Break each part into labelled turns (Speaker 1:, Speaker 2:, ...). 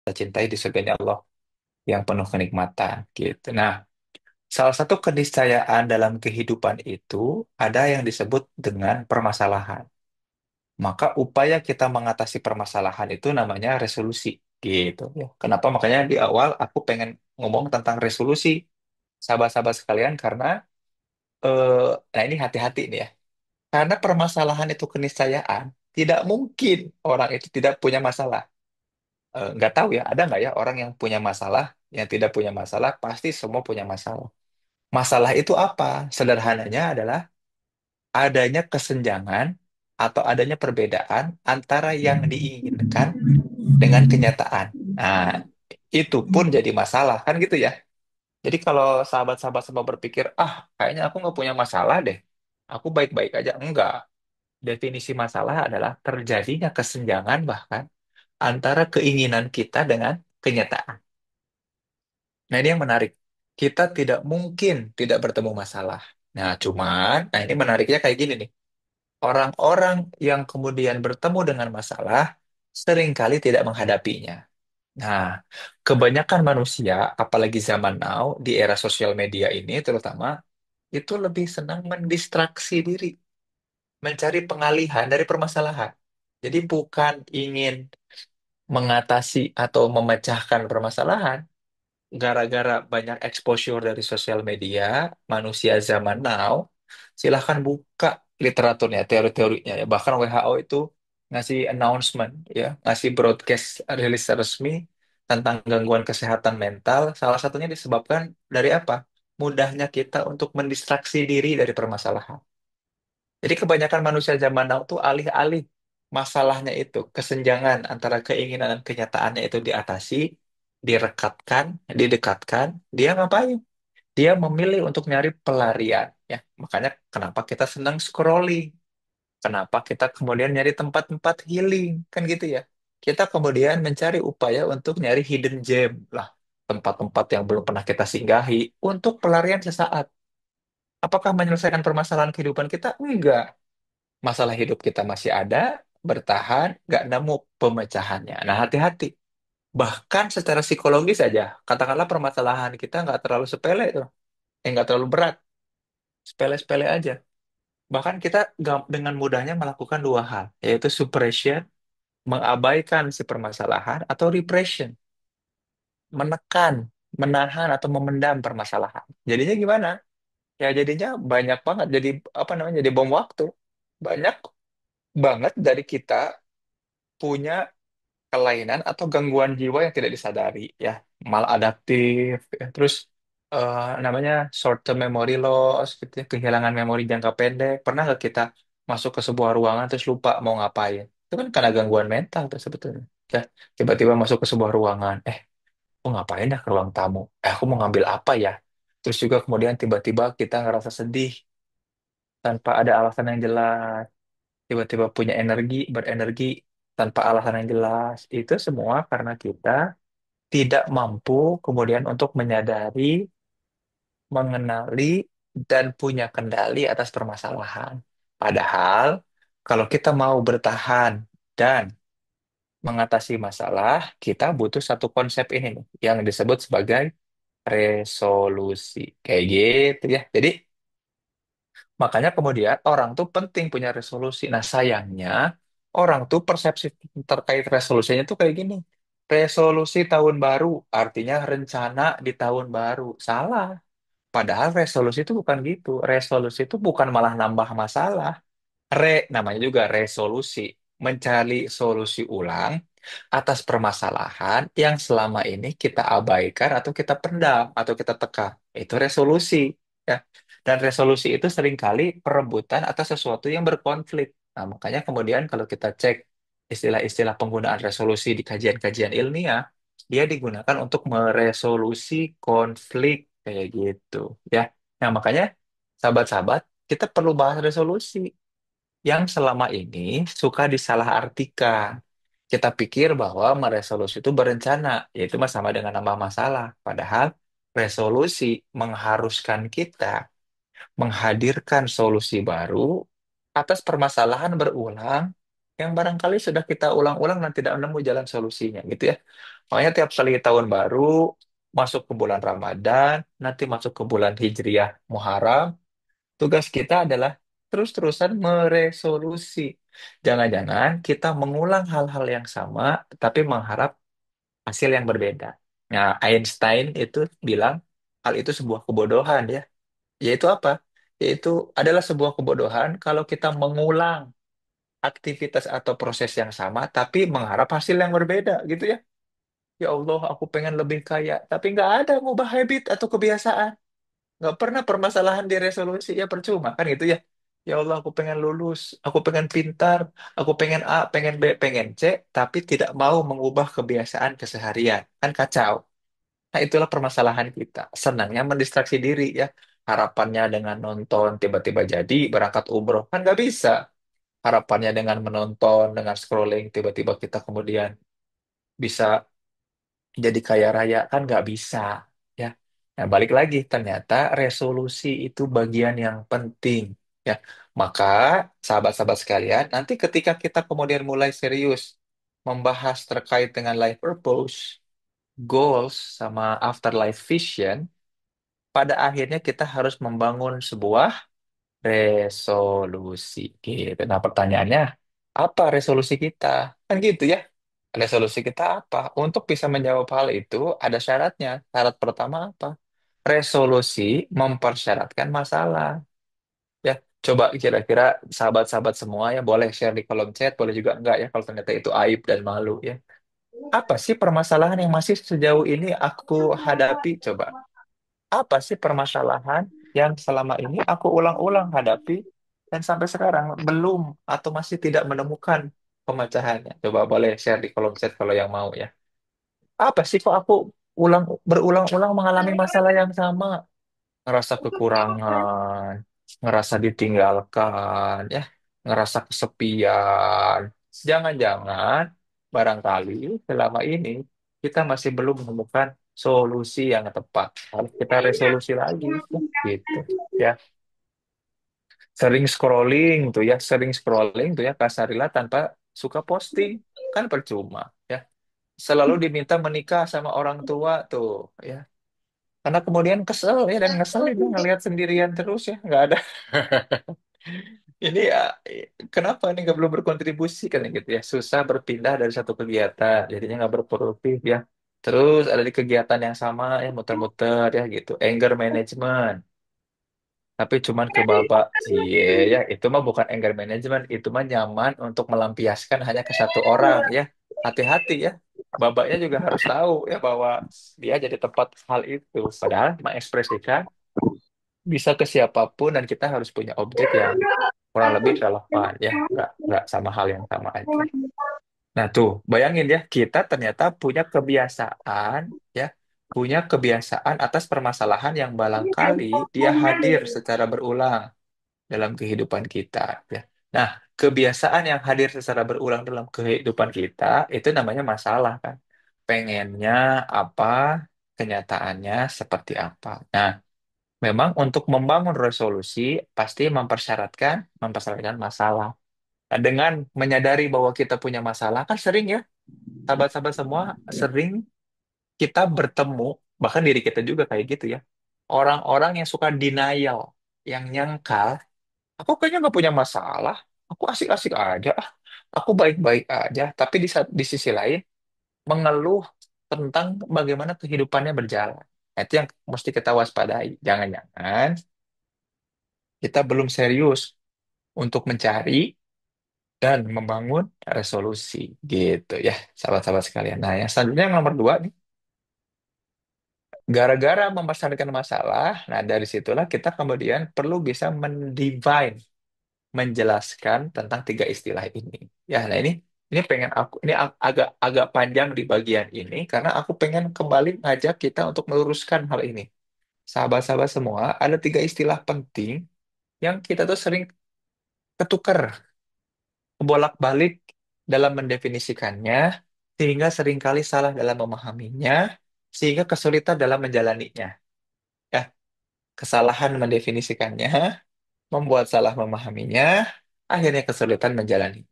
Speaker 1: kita cintai di surganya Allah yang penuh kenikmatan gitu. Nah, salah satu keniscayaan dalam kehidupan itu ada yang disebut dengan permasalahan. Maka upaya kita mengatasi permasalahan itu namanya resolusi gitu ya. Kenapa makanya di awal aku pengen ngomong tentang resolusi sahabat-sahabat sekalian karena nah ini hati-hati nih ya. Karena permasalahan itu keniscayaan, tidak mungkin orang itu tidak punya masalah. Nggak tahu ya, ada nggak ya orang yang punya masalah, yang tidak punya masalah, pasti semua punya masalah. Masalah itu apa? Sederhananya adalah adanya kesenjangan atau adanya perbedaan antara yang diinginkan dengan kenyataan. Nah, itu pun jadi masalah, kan gitu ya. Jadi kalau sahabat-sahabat semua berpikir, ah, kayaknya aku nggak punya masalah deh. Aku baik-baik aja. Enggak. Definisi masalah adalah terjadinya kesenjangan bahkan antara keinginan kita dengan kenyataan. Nah, ini yang menarik. Kita tidak mungkin tidak bertemu masalah. Nah, cuman, nah ini menariknya kayak gini nih. Orang-orang yang kemudian bertemu dengan masalah seringkali tidak menghadapinya. Nah, kebanyakan manusia, apalagi zaman now, di era sosial media ini terutama, itu lebih senang mendistraksi diri, mencari pengalihan dari permasalahan. Jadi bukan ingin mengatasi atau memecahkan permasalahan, gara-gara banyak exposure dari sosial media, manusia zaman now, silahkan buka literaturnya, teori-teorinya ya. Bahkan WHO itu ngasih announcement ya, ngasih broadcast rilis resmi tentang gangguan kesehatan mental. Salah satunya disebabkan dari apa? Mudahnya kita untuk mendistraksi diri dari permasalahan. Jadi kebanyakan manusia zaman now tuh alih-alih masalahnya itu, kesenjangan antara keinginan dan kenyataannya itu diatasi, direkatkan, didekatkan, dia ngapain? Dia memilih untuk nyari pelarian. Ya, makanya kenapa kita senang scrolling, kenapa kita kemudian nyari tempat-tempat healing, kan gitu ya. Kita kemudian mencari upaya untuk nyari hidden gem lah, tempat-tempat yang belum pernah kita singgahi untuk pelarian sesaat. Apakah menyelesaikan permasalahan kehidupan kita? Enggak. Masalah hidup kita masih ada, bertahan, nggak nemu pemecahannya. Nah, hati-hati. Bahkan secara psikologis saja, katakanlah permasalahan kita nggak terlalu sepele itu, nggak terlalu berat, sepele-sepele aja. Bahkan kita dengan mudahnya melakukan dua hal, yaitu suppression, mengabaikan si permasalahan, atau repression, menekan, menahan atau memendam permasalahan. Jadinya gimana? Ya jadinya banyak banget, jadi apa namanya, jadi bom waktu. Banyak banget dari kita punya kelainan atau gangguan jiwa yang tidak disadari ya, maladaptif ya. Terus namanya short term memory loss gitu ya, kehilangan memori jangka pendek. Pernah nggak kita masuk ke sebuah ruangan terus lupa mau ngapain? Itu kan karena gangguan mental tuh sebetulnya ya. Tiba-tiba masuk ke sebuah ruangan, aku ngapain dah ke ruang tamu, aku mau ngambil apa ya. Terus juga kemudian tiba-tiba kita ngerasa sedih tanpa ada alasan yang jelas, tiba-tiba punya energi, berenergi tanpa alasan yang jelas. Itu semua karena kita tidak mampu kemudian untuk menyadari, mengenali, dan punya kendali atas permasalahan. Padahal, kalau kita mau bertahan dan mengatasi masalah, kita butuh satu konsep ini nih, yang disebut sebagai resolusi. Kayak gitu ya. Jadi, makanya kemudian orang tuh penting punya resolusi. Nah, sayangnya orang tuh persepsi terkait resolusinya tuh kayak gini. Resolusi tahun baru artinya rencana di tahun baru. Salah. Padahal resolusi itu bukan gitu. Resolusi itu bukan malah nambah masalah. Namanya juga resolusi. Mencari solusi ulang atas permasalahan yang selama ini kita abaikan atau kita pendam atau kita tekan. Itu resolusi. Ya. Dan resolusi itu seringkali perebutan atas sesuatu yang berkonflik. Nah, makanya kemudian kalau kita cek istilah-istilah penggunaan resolusi di kajian-kajian ilmiah, dia digunakan untuk meresolusi konflik kayak gitu. Ya. Nah, makanya sahabat-sahabat, kita perlu bahas resolusi yang selama ini suka disalahartikan. Kita pikir bahwa meresolusi itu berencana, yaitu mah sama dengan nambah masalah. Padahal resolusi mengharuskan kita menghadirkan solusi baru atas permasalahan berulang yang barangkali sudah kita ulang-ulang dan tidak nemu jalan solusinya gitu ya. Makanya tiap kali tahun baru masuk ke bulan Ramadan, nanti masuk ke bulan Hijriah Muharram, tugas kita adalah terus-terusan meresolusi. Jangan-jangan kita mengulang hal-hal yang sama, tapi mengharap hasil yang berbeda. Nah, Einstein itu bilang hal itu sebuah kebodohan ya. Yaitu apa? Yaitu adalah sebuah kebodohan kalau kita mengulang aktivitas atau proses yang sama, tapi mengharap hasil yang berbeda gitu ya. Ya Allah, aku pengen lebih kaya, tapi nggak ada ngubah habit atau kebiasaan. Nggak pernah permasalahan di resolusi, ya percuma kan gitu ya. Ya Allah, aku pengen lulus, aku pengen pintar, aku pengen A, pengen B, pengen C, tapi tidak mau mengubah kebiasaan keseharian. Kan kacau. Nah, itulah permasalahan kita. Senangnya mendistraksi diri ya. Harapannya dengan nonton tiba-tiba jadi berangkat umroh. Kan nggak bisa. Harapannya dengan menonton, dengan scrolling, tiba-tiba kita kemudian bisa jadi kaya raya. Kan nggak bisa. Ya. Nah, balik lagi. Ternyata resolusi itu bagian yang penting. Ya. Maka, sahabat-sahabat sekalian, nanti ketika kita kemudian mulai serius membahas terkait dengan life purpose, goals, sama afterlife vision, pada akhirnya kita harus membangun sebuah resolusi gitu. Nah, pertanyaannya, apa resolusi kita? Kan gitu ya. Resolusi kita apa? Untuk bisa menjawab hal itu, ada syaratnya. Syarat pertama apa? Resolusi mempersyaratkan masalah. Ya, coba kira-kira sahabat-sahabat semua ya boleh share di kolom chat, boleh juga enggak ya kalau ternyata itu aib dan malu ya. Apa sih permasalahan yang masih sejauh ini aku hadapi? Coba. Apa sih permasalahan yang selama ini aku ulang-ulang hadapi dan sampai sekarang belum atau masih tidak menemukan pemecahannya? Coba boleh share di kolom chat kalau yang mau ya. Apa sih kok aku berulang-ulang mengalami masalah yang sama? Ngerasa kekurangan, ngerasa ditinggalkan, ya, ngerasa kesepian. Jangan-jangan barangkali selama ini kita masih belum menemukan solusi yang tepat. Harus kita resolusi lagi, ya, gitu. Ya, sering scrolling tuh ya kasarilah tanpa suka posting, kan percuma, ya. Selalu diminta menikah sama orang tua tuh, ya. Karena kemudian kesel ya dan ngeselin ya ngelihat sendirian terus ya nggak ada. Ini ya kenapa ini nggak belum berkontribusi kan gitu ya susah berpindah dari satu kegiatan jadinya nggak berproduktif ya terus ada di kegiatan yang sama ya muter-muter ya gitu anger management tapi cuman ke babak iya ya itu mah bukan anger management itu mah nyaman untuk melampiaskan hanya ke satu orang ya hati-hati ya babaknya juga harus tahu ya bahwa dia jadi tempat hal itu padahal mengekspresikan bisa ke siapapun dan kita harus punya objek yang kurang lebih relevan ya nggak sama hal yang sama aja. Nah tuh bayangin ya kita ternyata punya kebiasaan atas permasalahan yang barangkali dia hadir secara berulang dalam kehidupan kita ya. Nah kebiasaan yang hadir secara berulang dalam kehidupan kita itu namanya masalah kan. Pengennya apa, kenyataannya seperti apa. Nah memang untuk membangun resolusi pasti mempersyaratkan masalah. Nah, dengan menyadari bahwa kita punya masalah, kan sering ya, sahabat-sahabat semua sering kita bertemu, bahkan diri kita juga kayak gitu ya. Orang-orang yang suka denial, yang nyangkal, aku kayaknya nggak punya masalah, aku asik-asik aja, aku baik-baik aja. Tapi di sisi lain mengeluh tentang bagaimana kehidupannya berjalan. Nah, itu yang mesti kita waspadai. Jangan-jangan kita belum serius untuk mencari dan membangun resolusi gitu ya sahabat-sahabat sekalian. Nah yang selanjutnya yang nomor dua nih, gara-gara mempersatukan masalah, nah dari situlah kita kemudian perlu bisa mendefine, menjelaskan tentang tiga istilah ini. Ya, nah ini pengen aku ini agak agak panjang di bagian ini karena aku pengen kembali ngajak kita untuk meluruskan hal ini. Sahabat-sahabat semua, ada tiga istilah penting yang kita tuh sering ketukar bolak-balik dalam mendefinisikannya, sehingga seringkali salah dalam memahaminya, sehingga kesulitan dalam menjalaninya. Ya, kesalahan mendefinisikannya, membuat salah memahaminya, akhirnya kesulitan menjalani.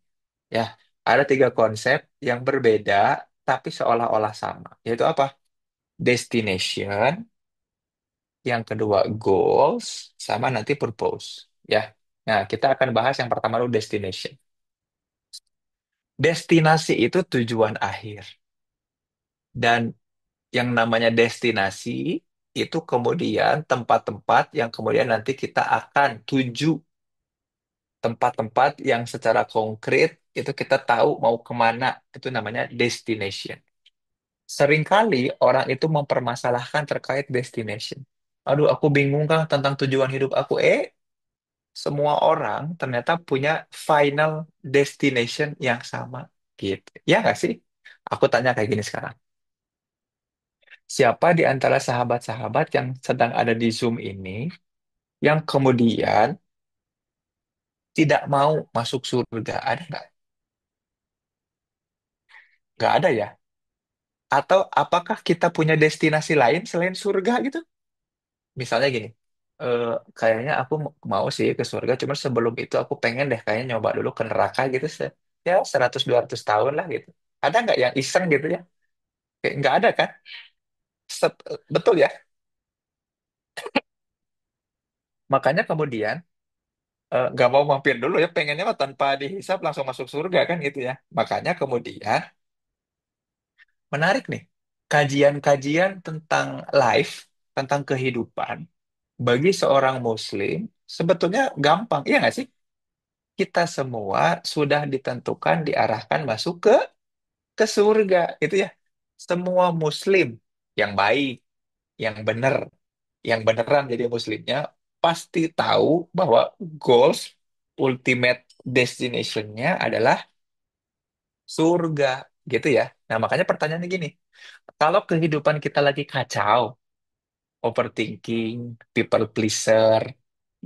Speaker 1: Ya, ada tiga konsep yang berbeda tapi seolah-olah sama. Yaitu apa? Destination, yang kedua goals, sama nanti purpose. Ya. Nah, kita akan bahas yang pertama dulu destination. Destinasi itu tujuan akhir. Dan yang namanya destinasi itu kemudian tempat-tempat yang kemudian nanti kita akan tuju, tempat-tempat yang secara konkret itu kita tahu mau kemana, itu namanya destination. Seringkali orang itu mempermasalahkan terkait destination. Aduh, aku bingung Kang tentang tujuan hidup aku. Semua orang ternyata punya final destination yang sama gitu. Ya nggak sih? Aku tanya kayak gini sekarang. Siapa di antara sahabat-sahabat yang sedang ada di Zoom ini yang kemudian tidak mau masuk surga? Ada nggak? Nggak ada ya? Atau apakah kita punya destinasi lain selain surga gitu? Misalnya gini, eh, kayaknya aku mau sih ke surga, cuma sebelum itu aku pengen deh kayaknya nyoba dulu ke neraka gitu, ya 100-200 tahun lah gitu. Ada nggak yang iseng gitu ya? Kayak nggak ada kan? Betul ya? Makanya kemudian nggak mau mampir dulu ya, pengennya mah tanpa dihisap langsung masuk surga kan gitu ya. Makanya kemudian menarik nih, kajian-kajian tentang life, tentang kehidupan, bagi seorang Muslim sebetulnya gampang, iya nggak sih? Kita semua sudah ditentukan diarahkan masuk ke surga itu ya. Semua muslim yang baik, yang benar, yang beneran jadi muslimnya pasti tahu bahwa goals ultimate destination-nya adalah surga gitu ya. Nah, makanya pertanyaannya gini, kalau kehidupan kita lagi kacau, overthinking, people pleaser,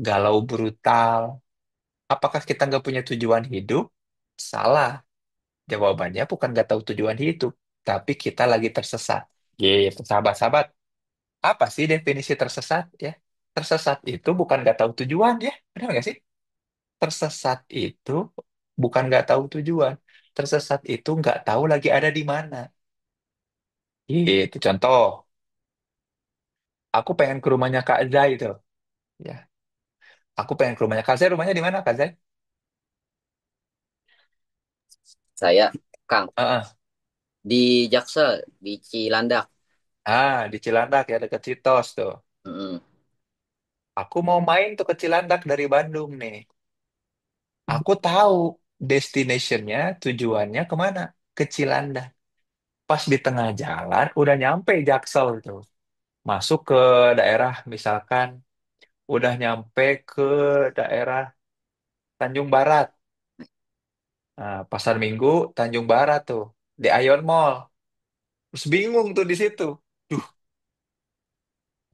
Speaker 1: galau brutal, apakah kita nggak punya tujuan hidup? Salah. Jawabannya bukan nggak tahu tujuan hidup, tapi kita lagi tersesat. Gitu, sahabat-sahabat. Apa sih definisi tersesat ya? Tersesat itu bukan nggak tahu tujuan ya, benar nggak sih? Tersesat itu bukan nggak tahu tujuan. Tersesat itu nggak tahu lagi ada di mana. Gitu, contoh. Aku pengen ke rumahnya Kak Zai itu. Ya, aku pengen ke rumahnya Kak Zai. Rumahnya di mana Kak Zai?
Speaker 2: Saya, Kang,
Speaker 1: Heeh.
Speaker 2: di Jaksel, di Cilandak.
Speaker 1: Di Cilandak ya, dekat Citos tuh.
Speaker 2: Mm-mm.
Speaker 1: Aku mau main tuh ke Cilandak dari Bandung nih. Aku tahu destination-nya, tujuannya kemana? Ke Cilandak. Pas di tengah jalan, udah nyampe Jaksel tuh. Masuk ke daerah, misalkan, udah nyampe ke daerah Tanjung Barat. Nah, Pasar Minggu, Tanjung Barat tuh. Di Ion Mall. Terus bingung tuh di situ. Duh,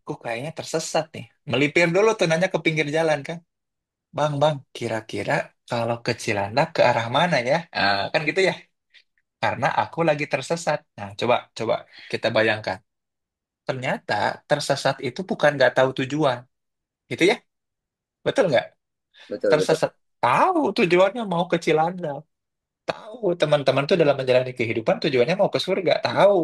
Speaker 1: kok kayaknya tersesat nih. Melipir dulu tuh nanya ke pinggir jalan kan. Bang, kira-kira kalau ke Cilandak ke arah mana ya? Kan gitu ya. Karena aku lagi tersesat. Nah, coba coba kita bayangkan. Ternyata tersesat itu bukan nggak tahu tujuan, gitu ya? Betul nggak?
Speaker 2: Betul, betul,
Speaker 1: Tersesat tahu tujuannya mau ke Cilandak. Tahu teman-teman tuh dalam menjalani kehidupan tujuannya mau ke surga. Tahu.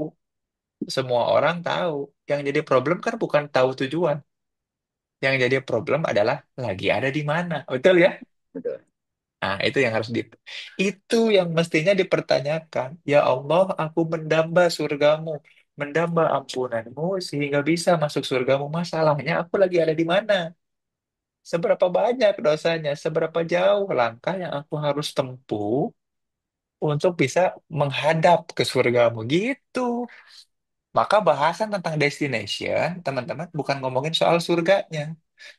Speaker 1: Semua orang tahu. Yang jadi problem kan bukan tahu tujuan. Yang jadi problem adalah lagi ada di mana. Betul ya?
Speaker 2: betul,
Speaker 1: Nah, itu yang itu yang mestinya dipertanyakan. Ya Allah, aku mendamba surgamu, mendamba ampunanmu sehingga bisa masuk surgamu. Masalahnya aku lagi ada di mana? Seberapa banyak dosanya? Seberapa jauh langkah yang aku harus tempuh untuk bisa menghadap ke surgamu? Gitu. Maka bahasan tentang destination, teman-teman, bukan ngomongin soal surganya,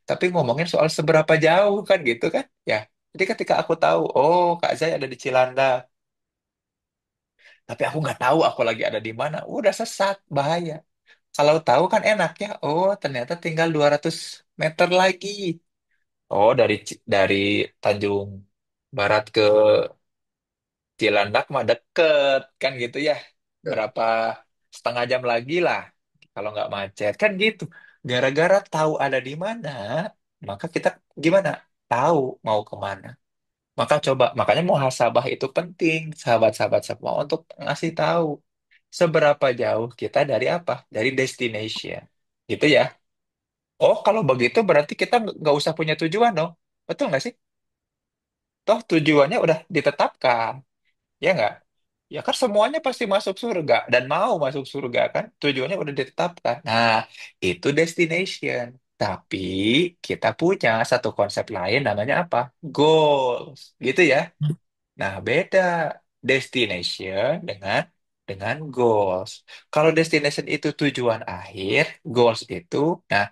Speaker 1: tapi ngomongin soal seberapa jauh kan gitu kan? Ya. Jadi ketika aku tahu, oh Kak Zai ada di Cilandak, tapi aku nggak tahu aku lagi ada di mana, udah sesat, bahaya. Kalau tahu kan enak ya, oh ternyata tinggal 200 meter lagi. Oh dari Tanjung Barat ke Cilandak mah deket kan gitu ya.
Speaker 2: betul,
Speaker 1: Berapa setengah jam lagi lah kalau nggak macet kan gitu. Gara-gara tahu ada di mana, maka kita gimana? Tahu mau kemana. Maka coba, makanya muhasabah itu penting, sahabat-sahabat semua, untuk ngasih tahu seberapa jauh kita dari apa? Dari destination. Gitu ya. Oh, kalau begitu berarti kita nggak usah punya tujuan dong. Betul nggak sih? Toh tujuannya udah ditetapkan. Ya nggak? Ya kan semuanya pasti masuk surga dan mau masuk surga kan? Tujuannya udah ditetapkan. Nah, itu destination. Tapi kita punya satu konsep lain namanya apa? Goals. Gitu ya. Nah, beda destination dengan goals. Kalau destination itu tujuan akhir, goals itu, nah,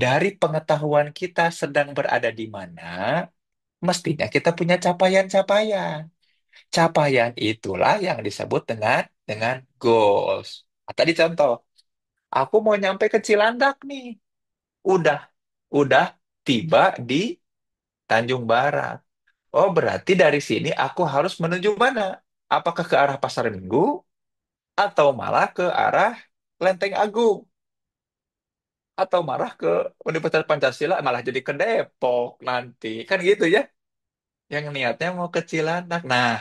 Speaker 1: dari pengetahuan kita sedang berada di mana, mestinya kita punya capaian-capaian. Capaian itulah yang disebut dengan goals. Nah, tadi contoh, aku mau nyampe ke Cilandak nih. Udah, udah tiba di Tanjung Barat. Oh, berarti dari sini aku harus menuju mana? Apakah ke arah Pasar Minggu atau malah ke arah Lenteng Agung atau malah ke Universitas Pancasila malah jadi ke Depok nanti. Kan gitu ya. Yang niatnya mau ke Cilandak. Nah,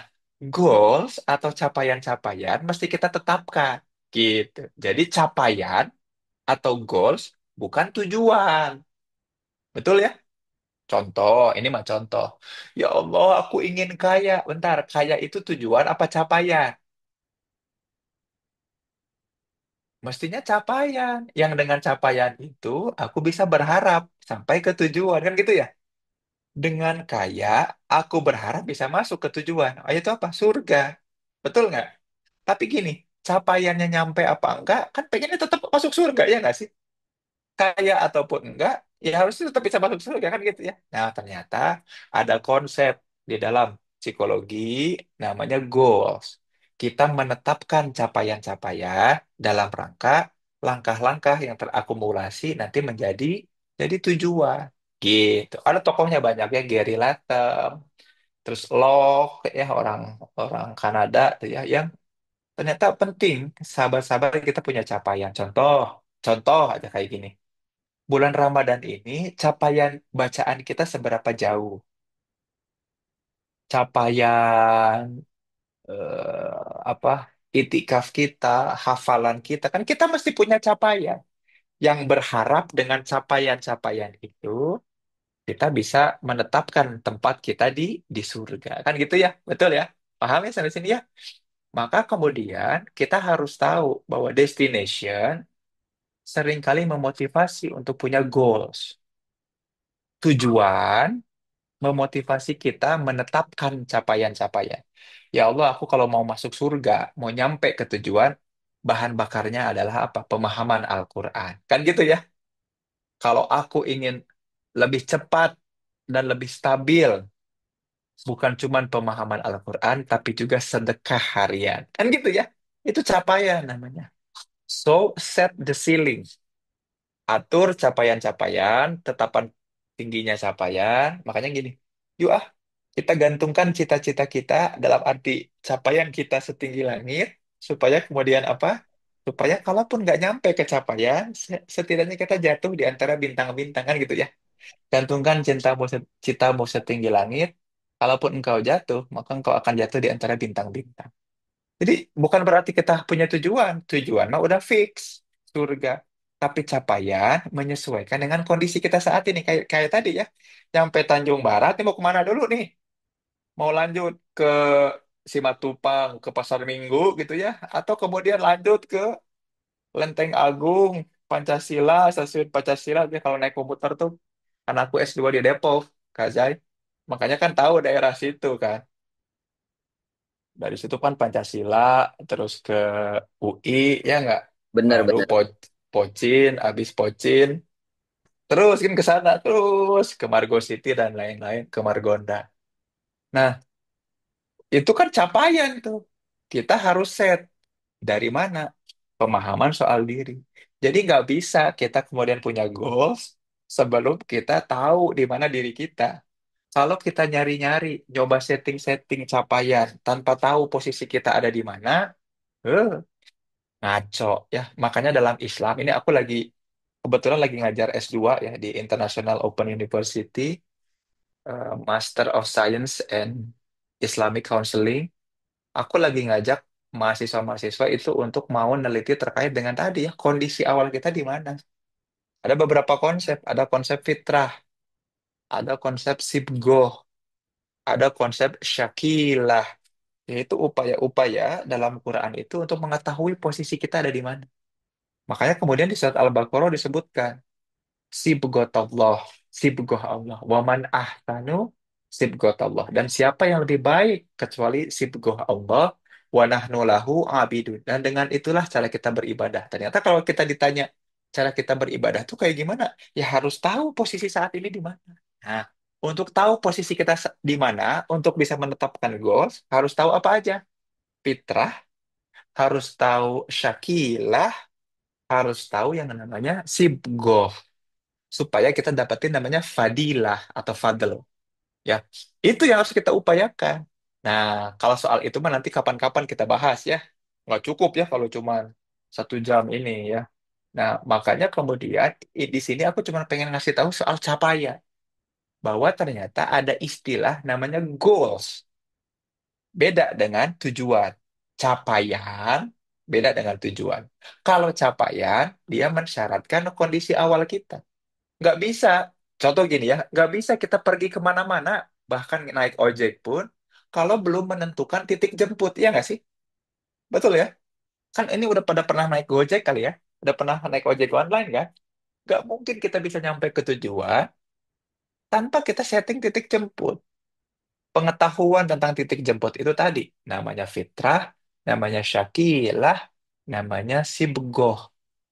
Speaker 1: goals atau capaian-capaian mesti kita tetapkan gitu. Jadi capaian atau goals bukan tujuan. Betul ya? Contoh, ini mah contoh. Ya Allah, aku ingin kaya. Bentar, kaya itu tujuan apa capaian? Mestinya capaian. Yang dengan capaian itu aku bisa berharap sampai ke tujuan. Kan gitu ya? Dengan kaya, aku berharap bisa masuk ke tujuan. Oh, itu apa? Surga. Betul nggak? Tapi gini, capaiannya nyampe apa enggak, kan pengennya tetap masuk surga, ya nggak sih? Kaya ataupun enggak, ya harusnya tetap bisa masuk surga kan gitu ya. Nah, ternyata ada konsep di dalam psikologi namanya goals. Kita menetapkan capaian-capaian dalam rangka langkah-langkah yang terakumulasi nanti jadi tujuan. Gitu. Ada tokohnya banyak ya, Gary Latham, terus Locke ya, orang orang Kanada tuh ya, yang ternyata penting sahabat-sahabat kita punya capaian. Contoh, contoh aja kayak gini. Bulan Ramadan ini capaian bacaan kita seberapa jauh? Capaian apa? Itikaf kita, hafalan kita, kan kita mesti punya capaian. Yang berharap dengan capaian-capaian itu kita bisa menetapkan tempat kita di surga. Kan gitu ya? Betul ya? Paham ya sampai sini ya? Maka kemudian kita harus tahu bahwa destination seringkali memotivasi untuk punya goals. Tujuan memotivasi kita menetapkan capaian-capaian. Ya Allah, aku kalau mau masuk surga, mau nyampe ke tujuan, bahan bakarnya adalah apa? Pemahaman Al-Quran. Kan gitu ya? Kalau aku ingin lebih cepat dan lebih stabil, bukan cuma pemahaman Al-Quran, tapi juga sedekah harian. Kan gitu ya? Itu capaian namanya. So, set the ceiling. Atur capaian-capaian, tetapan tingginya capaian. Makanya gini, yuk ah, kita gantungkan cita-cita kita dalam arti capaian kita setinggi langit, supaya kemudian apa? Supaya kalaupun nggak nyampe ke capaian, setidaknya kita jatuh di antara bintang-bintang kan gitu ya. Gantungkan citamu setinggi langit, kalaupun engkau jatuh, maka engkau akan jatuh di antara bintang-bintang. Jadi bukan berarti kita punya tujuan. Tujuan mah udah fix, surga. Tapi capaian menyesuaikan dengan kondisi kita saat ini. Kayak kayak tadi ya. Nyampe Tanjung Barat, ini mau kemana dulu nih? Mau lanjut ke Simatupang, ke Pasar Minggu gitu ya? Atau kemudian lanjut ke Lenteng Agung, Pancasila, Stasiun Pancasila. Dia kalau naik komputer tuh, anakku S2 di Depok, Kak Zai. Makanya kan tahu daerah situ kan. Dari situ kan Pancasila, terus ke UI, ya nggak? Baru
Speaker 2: Benar-benar.
Speaker 1: Pocin, habis Pocin, terus kan ke sana, terus ke Margo City dan lain-lain, ke Margonda. Nah, itu kan capaian tuh. Kita harus set dari mana? Pemahaman soal diri. Jadi nggak bisa kita kemudian punya goals sebelum kita tahu di mana diri kita. Kalau kita nyari-nyari, nyoba setting-setting capaian tanpa tahu posisi kita ada di mana, eh, ngaco ya. Makanya dalam Islam ini aku lagi kebetulan lagi ngajar S2 ya di International Open University. Master of Science and Islamic Counseling. Aku lagi ngajak mahasiswa-mahasiswa itu untuk mau neliti terkait dengan tadi ya, kondisi awal kita di mana. Ada beberapa konsep, ada konsep fitrah, ada konsep sibgoh, ada konsep syakilah, yaitu upaya-upaya dalam Quran itu untuk mengetahui posisi kita ada di mana. Makanya kemudian di surat Al-Baqarah disebutkan, sibghatallah, sibghah Allah, waman ahsanu sibghatallah. Dan siapa yang lebih baik kecuali sibghah Allah, wa nahnu lahu abidun. Dan dengan itulah cara kita beribadah. Ternyata kalau kita ditanya cara kita beribadah tuh kayak gimana? Ya harus tahu posisi saat ini di mana. Nah, untuk tahu posisi kita di mana, untuk bisa menetapkan goals, harus tahu apa aja? Fitrah, harus tahu syakilah, harus tahu yang namanya sibgoh supaya kita dapetin namanya fadilah atau fadl ya. Itu yang harus kita upayakan. Nah, kalau soal itu mah nanti kapan-kapan kita bahas ya, nggak cukup ya kalau cuma 1 jam ini ya. Nah, makanya kemudian di sini aku cuma pengen ngasih tahu soal capaian, bahwa ternyata ada istilah namanya goals, beda dengan tujuan. Capaian beda dengan tujuan. Kalau capaian dia mensyaratkan kondisi awal kita. Nggak bisa. Contoh gini ya, nggak bisa kita pergi kemana-mana, bahkan naik ojek pun, kalau belum menentukan titik jemput, ya nggak sih? Betul ya? Kan ini udah pada pernah naik Gojek kali ya? Udah pernah naik ojek online kan? Nggak mungkin kita bisa nyampe ke tujuan tanpa kita setting titik jemput. Pengetahuan tentang titik jemput itu tadi, namanya fitrah, namanya syakilah, namanya sibgoh,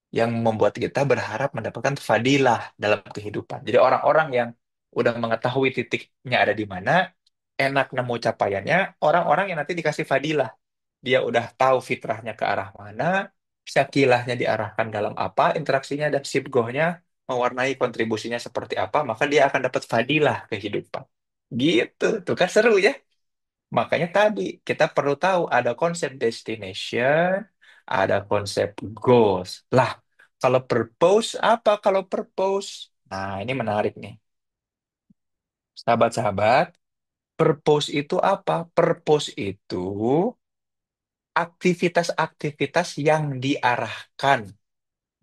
Speaker 1: yang membuat kita berharap mendapatkan fadilah dalam kehidupan. Jadi orang-orang yang udah mengetahui titiknya ada di mana, enak nemu capaiannya, orang-orang yang nanti dikasih fadilah. Dia udah tahu fitrahnya ke arah mana, syakilahnya diarahkan dalam apa, interaksinya dan sibgohnya mewarnai kontribusinya seperti apa, maka dia akan dapat fadilah kehidupan. Gitu, tuh kan seru ya. Makanya tadi kita perlu tahu ada konsep destination, ada konsep goals. Lah, kalau purpose apa kalau purpose? Nah, ini menarik nih. Sahabat-sahabat, purpose itu apa? Purpose itu aktivitas-aktivitas yang diarahkan,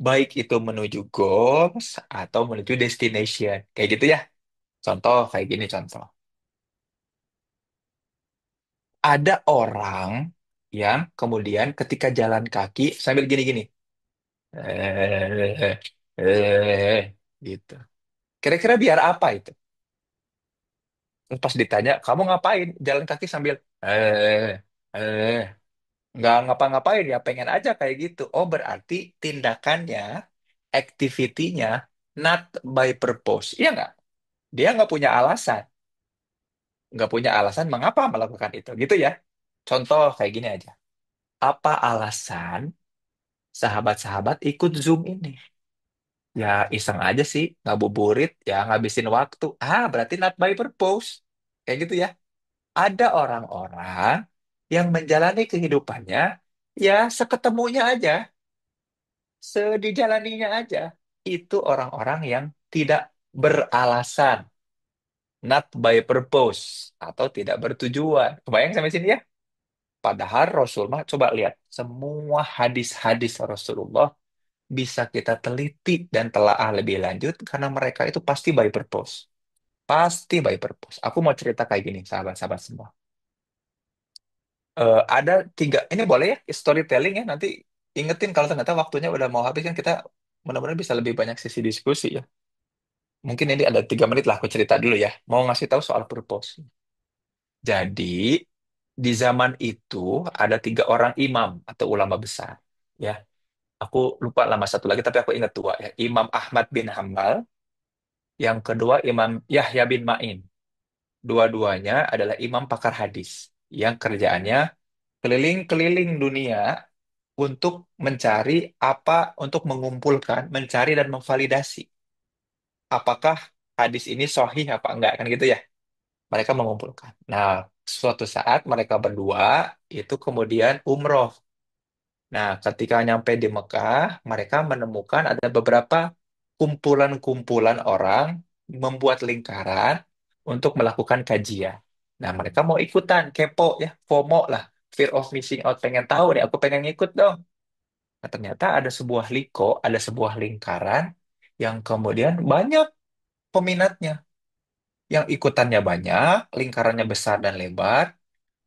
Speaker 1: baik itu menuju goals atau menuju destination. Kayak gitu ya. Contoh kayak gini contoh. Ada orang yang kemudian ketika jalan kaki sambil gini-gini. Eh, gitu. Kira-kira biar apa itu? Terus pas ditanya, kamu ngapain? Jalan kaki sambil eh, nggak ngapa-ngapain ya, pengen aja kayak gitu. Oh, berarti tindakannya, activity-nya not by purpose. Iya nggak? Dia nggak punya alasan mengapa melakukan itu, gitu ya. Contoh kayak gini aja. Apa alasan sahabat-sahabat ikut Zoom ini? Ya iseng aja sih, ngabuburit, ya ngabisin waktu. Ah, berarti not by purpose. Kayak gitu ya. Ada orang-orang yang menjalani kehidupannya ya seketemunya aja, sedijalaninya aja. Itu orang-orang yang tidak beralasan, not by purpose, atau tidak bertujuan. Kebayang sampai sini ya? Padahal Rasulullah, coba lihat, semua hadis-hadis Rasulullah bisa kita teliti dan telaah lebih lanjut karena mereka itu pasti by purpose. Pasti by purpose. Aku mau cerita kayak gini, sahabat-sahabat semua. Ada 3, ini boleh ya, storytelling ya, nanti ingetin kalau ternyata waktunya udah mau habis kan kita mudah-mudahan bisa lebih banyak sesi diskusi ya. Mungkin ini ada 3 menit lah aku cerita dulu ya. Mau ngasih tahu soal purpose. Jadi, di zaman itu ada 3 orang imam atau ulama besar. Ya, aku lupa nama satu lagi tapi aku ingat 2 ya. Imam Ahmad bin Hambal, yang kedua Imam Yahya bin Ma'in. Dua-duanya adalah imam pakar hadis yang kerjaannya keliling-keliling dunia untuk mencari untuk mengumpulkan, mencari dan memvalidasi apakah hadis ini sahih apa enggak kan gitu ya. Mereka mengumpulkan. Nah, suatu saat mereka berdua itu kemudian umroh. Nah, ketika nyampe di Mekah, mereka menemukan ada beberapa kumpulan-kumpulan orang membuat lingkaran untuk melakukan kajian. Nah, mereka mau ikutan, kepo ya, FOMO lah, fear of missing out, pengen tahu nih, aku pengen ngikut dong. Nah, ternyata ada sebuah liko, ada sebuah lingkaran yang kemudian banyak peminatnya, yang ikutannya banyak, lingkarannya besar dan lebar.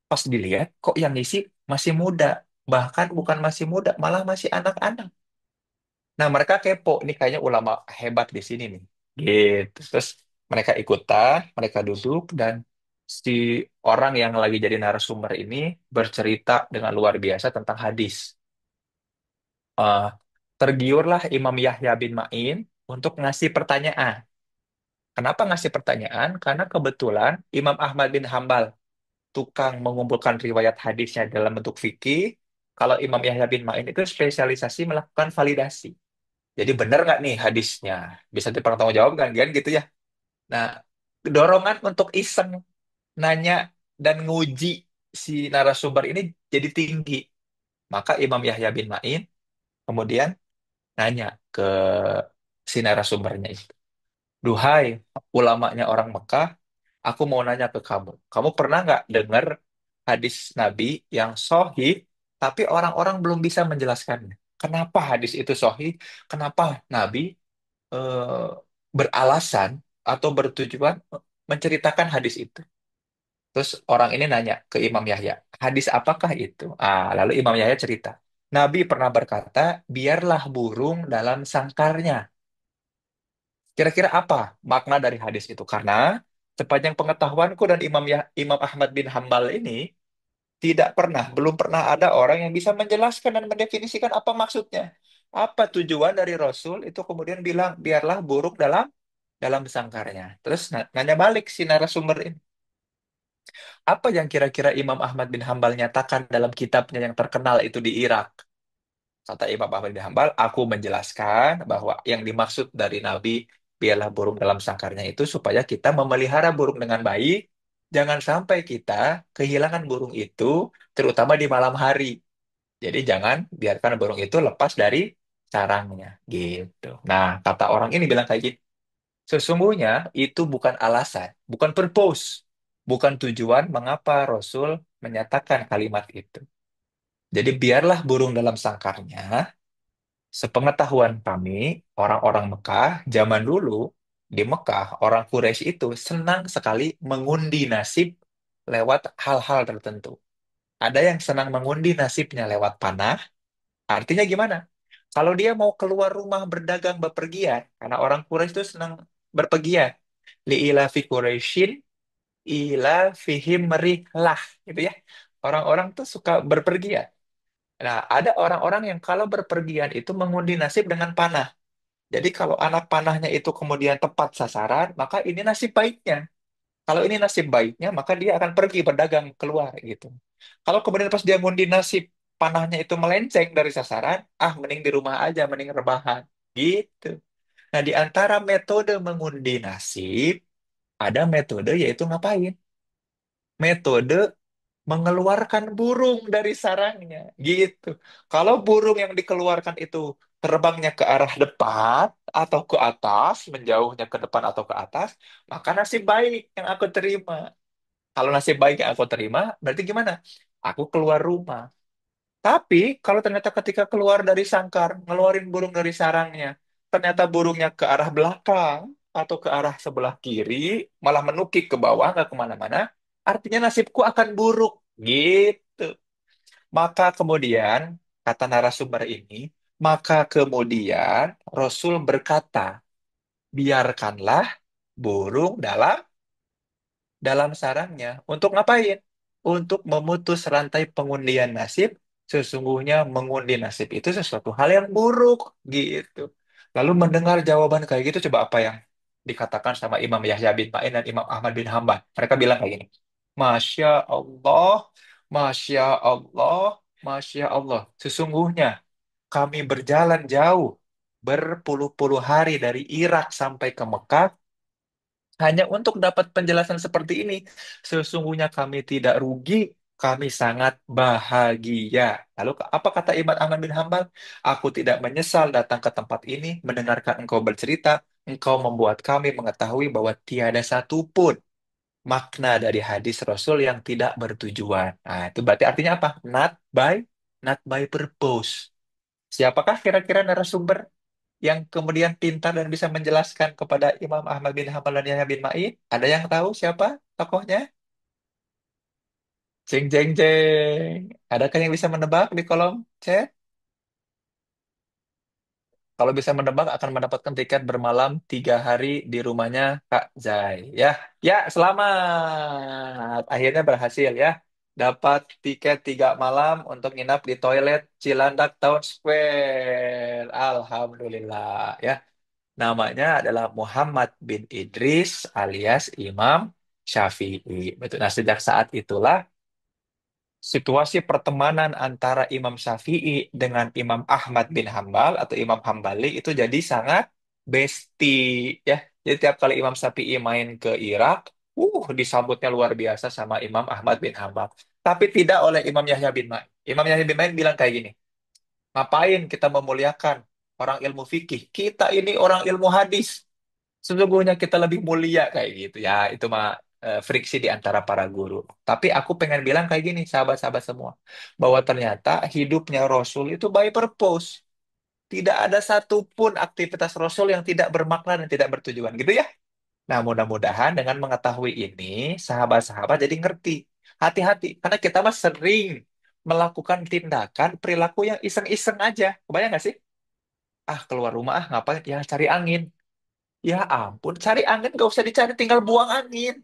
Speaker 1: Pas dilihat, kok yang ngisi masih muda, bahkan bukan masih muda, malah masih anak-anak. Nah, mereka kepo, ini kayaknya ulama hebat di sini nih. Gitu. Terus mereka ikutan, mereka duduk, dan si orang yang lagi jadi narasumber ini bercerita dengan luar biasa tentang hadis. Eh, Tergiurlah Imam Yahya bin Ma'in untuk ngasih pertanyaan. Kenapa ngasih pertanyaan? Karena kebetulan Imam Ahmad bin Hambal, tukang mengumpulkan riwayat hadisnya dalam bentuk fikih, kalau Imam Yahya bin Ma'in itu spesialisasi melakukan validasi. Jadi benar nggak nih hadisnya? Bisa dipertanggungjawabkan kan gitu ya. Nah, dorongan untuk iseng nanya dan nguji si narasumber ini jadi tinggi. Maka Imam Yahya bin Ma'in kemudian nanya ke si narasumbernya itu. Duhai ulamanya orang Mekah, aku mau nanya ke kamu. Kamu pernah nggak dengar hadis Nabi yang sahih, tapi orang-orang belum bisa menjelaskannya? Kenapa hadis itu sahih? Kenapa Nabi eh, beralasan atau bertujuan menceritakan hadis itu? Terus orang ini nanya ke Imam Yahya, hadis apakah itu? Lalu Imam Yahya cerita, Nabi pernah berkata, biarlah burung dalam sangkarnya. Kira-kira apa makna dari hadis itu? Karena sepanjang pengetahuanku dan Imam Ahmad bin Hambal ini belum pernah ada orang yang bisa menjelaskan dan mendefinisikan apa maksudnya. Apa tujuan dari Rasul itu kemudian bilang biarlah buruk dalam sangkarnya. Terus nanya balik si narasumber ini. Apa yang kira-kira Imam Ahmad bin Hambal nyatakan dalam kitabnya yang terkenal itu di Irak? Kata Imam Ahmad bin Hambal, aku menjelaskan bahwa yang dimaksud dari Nabi biarlah burung dalam sangkarnya itu supaya kita memelihara burung dengan baik. Jangan sampai kita kehilangan burung itu, terutama di malam hari. Jadi jangan biarkan burung itu lepas dari sarangnya, gitu. Nah, kata orang ini bilang kayak gitu. Sesungguhnya itu bukan alasan, bukan purpose, bukan tujuan mengapa Rasul menyatakan kalimat itu. Jadi biarlah burung dalam sangkarnya. Sepengetahuan kami, orang-orang Mekah zaman dulu di Mekah, orang Quraisy itu senang sekali mengundi nasib lewat hal-hal tertentu. Ada yang senang mengundi nasibnya lewat panah. Artinya gimana? Kalau dia mau keluar rumah berdagang bepergian, karena orang Quraisy itu senang berpergian. Li'ila fi Quraisyin ila fihim merihlah, gitu ya. Orang-orang tuh suka berpergian. Nah, ada orang-orang yang kalau berpergian itu mengundi nasib dengan panah. Jadi kalau anak panahnya itu kemudian tepat sasaran, maka ini nasib baiknya. Kalau ini nasib baiknya, maka dia akan pergi berdagang keluar gitu. Kalau kemudian pas dia ngundi nasib, panahnya itu melenceng dari sasaran, mending di rumah aja, mending rebahan. Gitu. Nah, di antara metode mengundi nasib, ada metode yaitu ngapain? Metode mengeluarkan burung dari sarangnya. Gitu. Kalau burung yang dikeluarkan itu terbangnya ke arah depan atau ke atas, menjauhnya ke depan atau ke atas, maka nasib baik yang aku terima. Kalau nasib baik yang aku terima, berarti gimana? Aku keluar rumah. Tapi kalau ternyata ketika keluar dari sangkar, ngeluarin burung dari sarangnya, ternyata burungnya ke arah belakang atau ke arah sebelah kiri, malah menukik ke bawah, nggak kemana-mana, artinya nasibku akan buruk. Gitu. Maka kemudian, kata narasumber ini, maka kemudian Rasul berkata, biarkanlah burung dalam sarangnya. Untuk ngapain? Untuk memutus rantai pengundian nasib. Sesungguhnya mengundi nasib itu sesuatu hal yang buruk, gitu. Lalu mendengar jawaban kayak gitu, coba apa yang dikatakan sama Imam Yahya bin Ma'in dan Imam Ahmad bin Hambal. Mereka bilang kayak gini, Masya Allah, Masya Allah, Masya Allah. Sesungguhnya kami berjalan jauh, berpuluh-puluh hari dari Irak sampai ke Mekah, hanya untuk dapat penjelasan seperti ini. Sesungguhnya kami tidak rugi, kami sangat bahagia. Lalu apa kata Imam Ahmad bin Hambal? Aku tidak menyesal datang ke tempat ini, mendengarkan engkau bercerita, engkau membuat kami mengetahui bahwa tiada satupun. makna dari hadis Rasul yang tidak bertujuan. Nah, itu berarti artinya apa? Not by purpose. Siapakah kira-kira narasumber yang kemudian pintar dan bisa menjelaskan kepada Imam Ahmad bin Hanbal dan Yahya bin Ma'in? Ada yang tahu siapa tokohnya? Jeng jeng jeng. Adakah yang bisa menebak di kolom chat? Kalau bisa menebak akan mendapatkan tiket bermalam 3 hari di rumahnya Kak Zai. Ya, selamat. Akhirnya berhasil ya. Dapat tiket 3 malam untuk nginap di toilet Cilandak Town Square. Alhamdulillah ya. Namanya adalah Muhammad bin Idris alias Imam Syafi'i. Betul. Nah, sejak saat itulah situasi pertemanan antara Imam Syafi'i dengan Imam Ahmad bin Hambal atau Imam Hambali itu jadi sangat bestie ya. Jadi tiap kali Imam Syafi'i main ke Irak, disambutnya luar biasa sama Imam Ahmad bin Hambal. Tapi tidak oleh Imam Yahya bin Ma'in. Imam Yahya bin Ma'in bilang kayak gini, ngapain kita memuliakan orang ilmu fikih? Kita ini orang ilmu hadis. Sesungguhnya kita lebih mulia kayak gitu ya. Itu mah friksi di antara para guru. Tapi aku pengen bilang kayak gini, sahabat-sahabat semua, bahwa ternyata hidupnya Rasul itu by purpose. Tidak ada satupun aktivitas Rasul yang tidak bermakna dan tidak bertujuan, gitu ya. Nah, mudah-mudahan dengan mengetahui ini, sahabat-sahabat jadi ngerti. Hati-hati, karena kita mah sering melakukan tindakan perilaku yang iseng-iseng aja. Kebayang nggak sih? Ah, keluar rumah, ngapain? Ya, cari angin. Ya ampun, cari angin gak usah dicari, tinggal buang angin.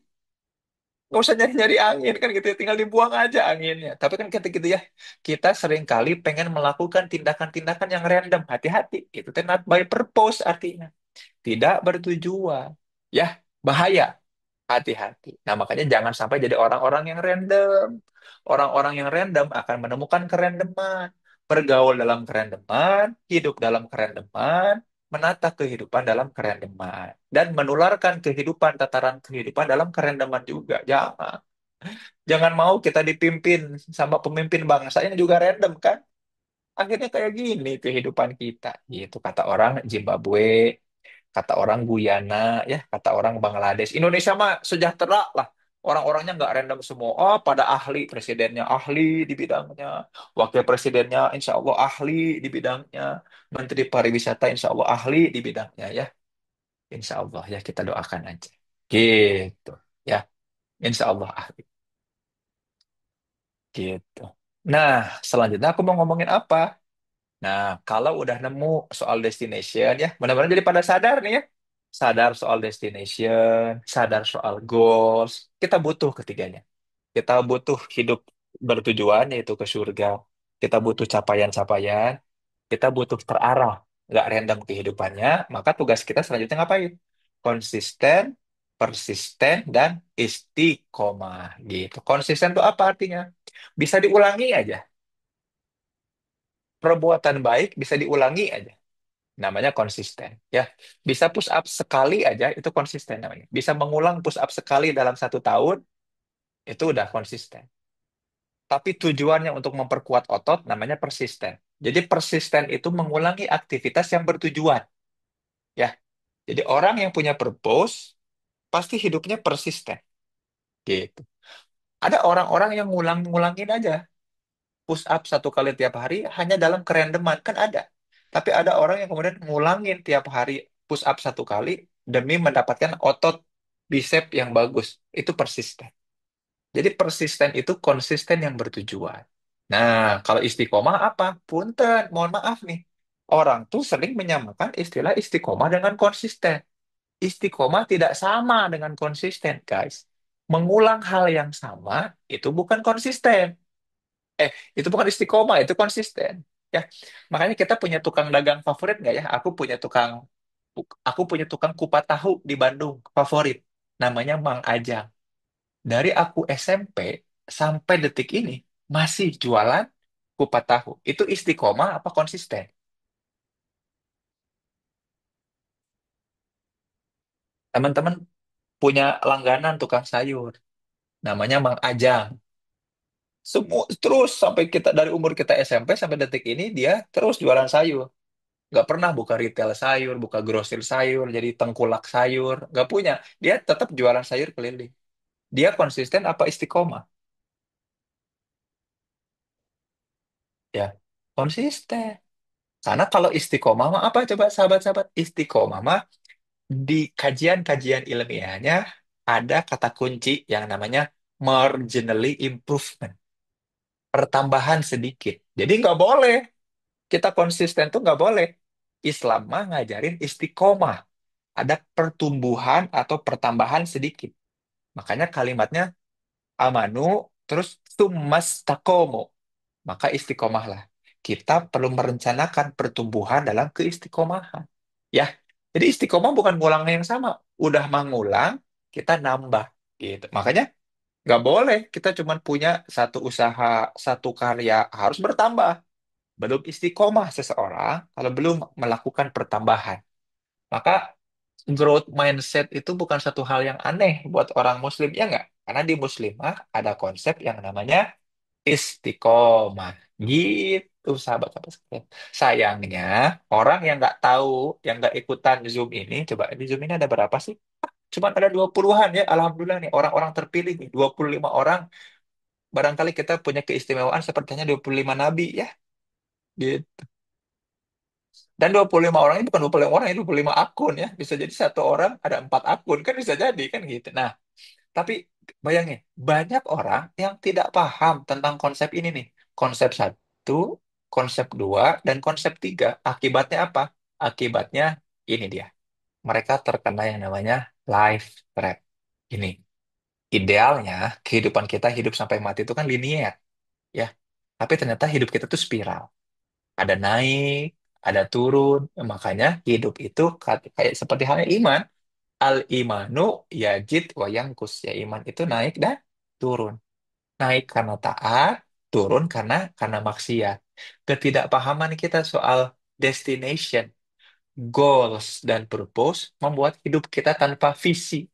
Speaker 1: Gak usah nyari-nyari angin kan gitu, ya, tinggal dibuang aja anginnya. Tapi kan kita gitu ya, kita seringkali pengen melakukan tindakan-tindakan yang random. Hati-hati, itu teh not by purpose artinya. Tidak bertujuan. Ya, bahaya. Hati-hati. Nah, makanya jangan sampai jadi orang-orang yang random. Orang-orang yang random akan menemukan kerandoman. Bergaul dalam kerandoman, hidup dalam kerandoman, menata kehidupan dalam kerandoman. Dan menularkan kehidupan, tataran kehidupan dalam kerandoman juga. Jangan. Jangan mau kita dipimpin sama pemimpin bangsa yang juga random kan. Akhirnya kayak gini kehidupan kita. Gitu kata orang Zimbabwe, kata orang Guyana, ya, kata orang Bangladesh. Indonesia mah sejahtera lah. Orang-orangnya nggak random semua. Oh, pada ahli, presidennya ahli di bidangnya, wakil presidennya insya Allah ahli di bidangnya, menteri pariwisata insya Allah ahli di bidangnya ya. Insya Allah ya kita doakan aja. Gitu ya, insya Allah ahli. Gitu. Nah, selanjutnya aku mau ngomongin apa? Nah, kalau udah nemu soal destination ya, benar-benar jadi pada sadar nih ya. Sadar soal destination, sadar soal goals. Kita butuh ketiganya. Kita butuh hidup bertujuan yaitu ke surga. Kita butuh capaian-capaian. Kita butuh terarah, nggak random kehidupannya. Maka tugas kita selanjutnya ngapain? Konsisten, persisten, dan istiqomah gitu. Konsisten itu apa artinya? Bisa diulangi aja. Perbuatan baik bisa diulangi aja. Namanya konsisten ya. Bisa push up sekali aja itu konsisten namanya. Bisa mengulang push up sekali dalam 1 tahun itu udah konsisten. Tapi tujuannya untuk memperkuat otot namanya persisten. Jadi persisten itu mengulangi aktivitas yang bertujuan ya. Jadi orang yang punya purpose pasti hidupnya persisten gitu. Ada orang-orang yang ngulang-ngulangin aja push up 1 kali tiap hari hanya dalam kerandoman kan ada. Tapi ada orang yang kemudian ngulangin tiap hari push up 1 kali demi mendapatkan otot bicep yang bagus. Itu persisten. Jadi persisten itu konsisten yang bertujuan. Nah, kalau istiqomah apa? Punten, mohon maaf nih. Orang tuh sering menyamakan istilah istiqomah dengan konsisten. Istiqomah tidak sama dengan konsisten, guys. Mengulang hal yang sama itu bukan konsisten. Itu bukan istiqomah, itu konsisten. Ya, makanya kita punya tukang dagang favorit nggak ya? Aku punya tukang kupat tahu di Bandung favorit. Namanya Mang Ajang. Dari aku SMP sampai detik ini masih jualan kupat tahu. Itu istiqomah apa konsisten? Teman-teman punya langganan tukang sayur. Namanya Mang Ajang. Semua terus sampai kita dari umur kita SMP sampai detik ini dia terus jualan sayur. Nggak pernah buka retail sayur, buka grosir sayur, jadi tengkulak sayur. Nggak punya. Dia tetap jualan sayur keliling. Dia konsisten apa istiqomah? Ya, konsisten. Karena kalau istiqomah mah apa coba sahabat-sahabat? Istiqomah mah di kajian-kajian ilmiahnya ada kata kunci yang namanya marginally improvement, pertambahan sedikit. Jadi nggak boleh kita konsisten tuh nggak boleh. Islam mah ngajarin istiqomah, ada pertumbuhan atau pertambahan sedikit. Makanya kalimatnya amanu terus tumastakomo, maka istiqomahlah. Kita perlu merencanakan pertumbuhan dalam keistiqomahan. Ya, jadi istiqomah bukan ngulang yang sama. Udah mengulang, kita nambah. Gitu. Makanya nggak boleh kita cuma punya satu usaha, satu karya, harus bertambah. Belum istiqomah seseorang kalau belum melakukan pertambahan. Maka growth mindset itu bukan satu hal yang aneh buat orang Muslim, ya nggak? Karena di Muslimah ada konsep yang namanya istiqomah. Gitu, sahabat-sahabat sekalian. Sayangnya, orang yang nggak tahu, yang nggak ikutan Zoom ini, coba di Zoom ini ada berapa sih? Cuma ada 20-an ya, Alhamdulillah nih. Orang-orang terpilih nih, 25 orang. Barangkali kita punya keistimewaan sepertinya 25 nabi ya. Gitu. Dan 25 orang ini bukan 25 orang, ini 25 akun ya. Bisa jadi satu orang ada 4 akun, kan bisa jadi kan gitu. Nah, tapi bayangin, banyak orang yang tidak paham tentang konsep ini nih. Konsep satu, konsep dua, dan konsep tiga. Akibatnya apa? Akibatnya ini dia. Mereka terkena yang namanya life trap. Ini, idealnya kehidupan kita hidup sampai mati itu kan linear, ya. Tapi ternyata hidup kita tuh spiral. Ada naik, ada turun. Makanya hidup itu kayak seperti halnya iman. Al imanu yajid wa yangkus. Ya iman itu naik dan turun. Naik karena taat, turun karena maksiat. Ketidakpahaman kita soal destination, goals dan purpose membuat hidup kita tanpa visi,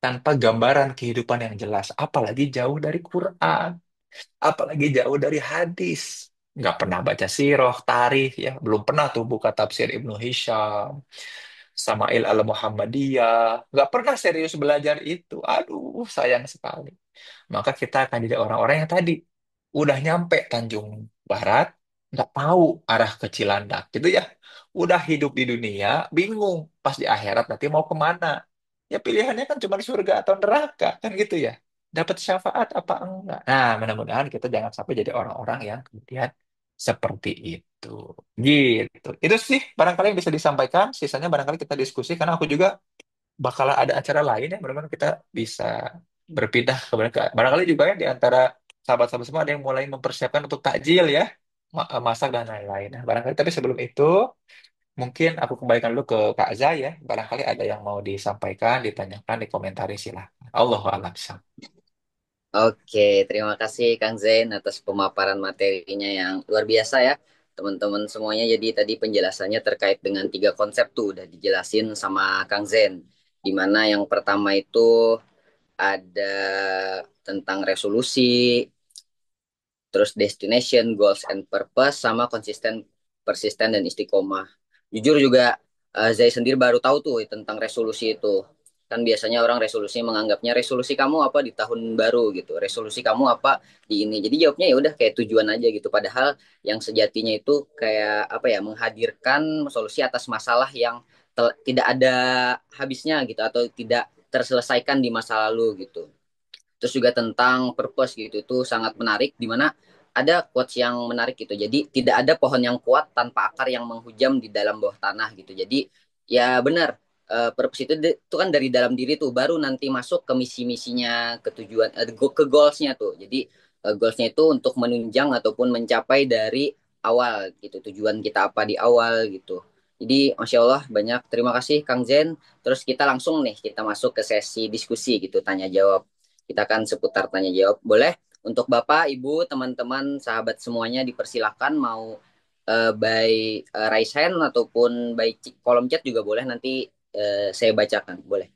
Speaker 1: tanpa gambaran kehidupan yang jelas, apalagi jauh dari Quran, apalagi jauh dari hadis. Nggak pernah baca sirah, tarikh, ya. Belum pernah tuh buka tafsir Ibnu Hisham, Sama'il al-Muhammadiyah. Nggak pernah serius belajar itu. Aduh, sayang sekali. Maka kita akan jadi orang-orang yang tadi udah nyampe Tanjung Barat, nggak tahu arah ke Cilandak, gitu ya. Udah hidup di dunia, bingung. Pas di akhirat nanti mau kemana? Ya pilihannya kan cuma surga atau neraka, kan gitu ya. Dapat syafaat apa enggak? Nah, mudah-mudahan kita jangan sampai jadi orang-orang yang kemudian seperti itu. Gitu. Itu sih barangkali yang bisa disampaikan. Sisanya barangkali kita diskusi karena aku juga bakalan ada acara lain ya. Mudah-mudahan kita bisa berpindah ke barangkali juga ya di antara sahabat-sahabat semua ada yang mulai mempersiapkan untuk takjil ya, masak dan lain-lain. Nah, barangkali tapi sebelum itu mungkin aku kembalikan dulu ke Kak Zai ya. Barangkali ada yang mau disampaikan, ditanyakan, dikomentari silahkan. Allahu a'lam.
Speaker 2: Oke, terima kasih Kang Zain atas pemaparan materinya yang luar biasa ya, teman-teman semuanya. Jadi tadi penjelasannya terkait dengan tiga konsep tuh udah dijelasin sama Kang Zain. Di mana yang pertama itu ada tentang resolusi, terus destination, goals and purpose, sama konsisten, persisten dan istiqomah. Jujur juga Zai sendiri baru tahu tuh tentang resolusi itu. Kan biasanya orang resolusi menganggapnya resolusi kamu apa di tahun baru gitu, resolusi kamu apa di ini. Jadi jawabnya ya udah kayak tujuan aja gitu. Padahal yang sejatinya itu kayak apa ya, menghadirkan solusi atas masalah yang tidak ada habisnya gitu atau tidak terselesaikan di masa lalu gitu. Terus juga tentang purpose gitu, itu sangat menarik, di mana ada quotes yang menarik gitu. Jadi tidak ada pohon yang kuat tanpa akar yang menghujam di dalam bawah tanah gitu. Jadi ya benar, purpose itu kan dari dalam diri tuh, baru nanti masuk ke misi-misinya, ke tujuan, ke goalsnya tuh. Jadi goalsnya itu untuk menunjang ataupun mencapai dari awal gitu, tujuan kita apa di awal gitu. Jadi Masya Allah banyak terima kasih Kang Zen. Terus kita langsung nih kita masuk ke sesi diskusi gitu, tanya jawab. Kita akan seputar tanya jawab. Boleh untuk Bapak, Ibu, teman-teman, sahabat semuanya dipersilahkan mau by raise hand ataupun by kolom chat juga boleh, nanti saya bacakan. Boleh.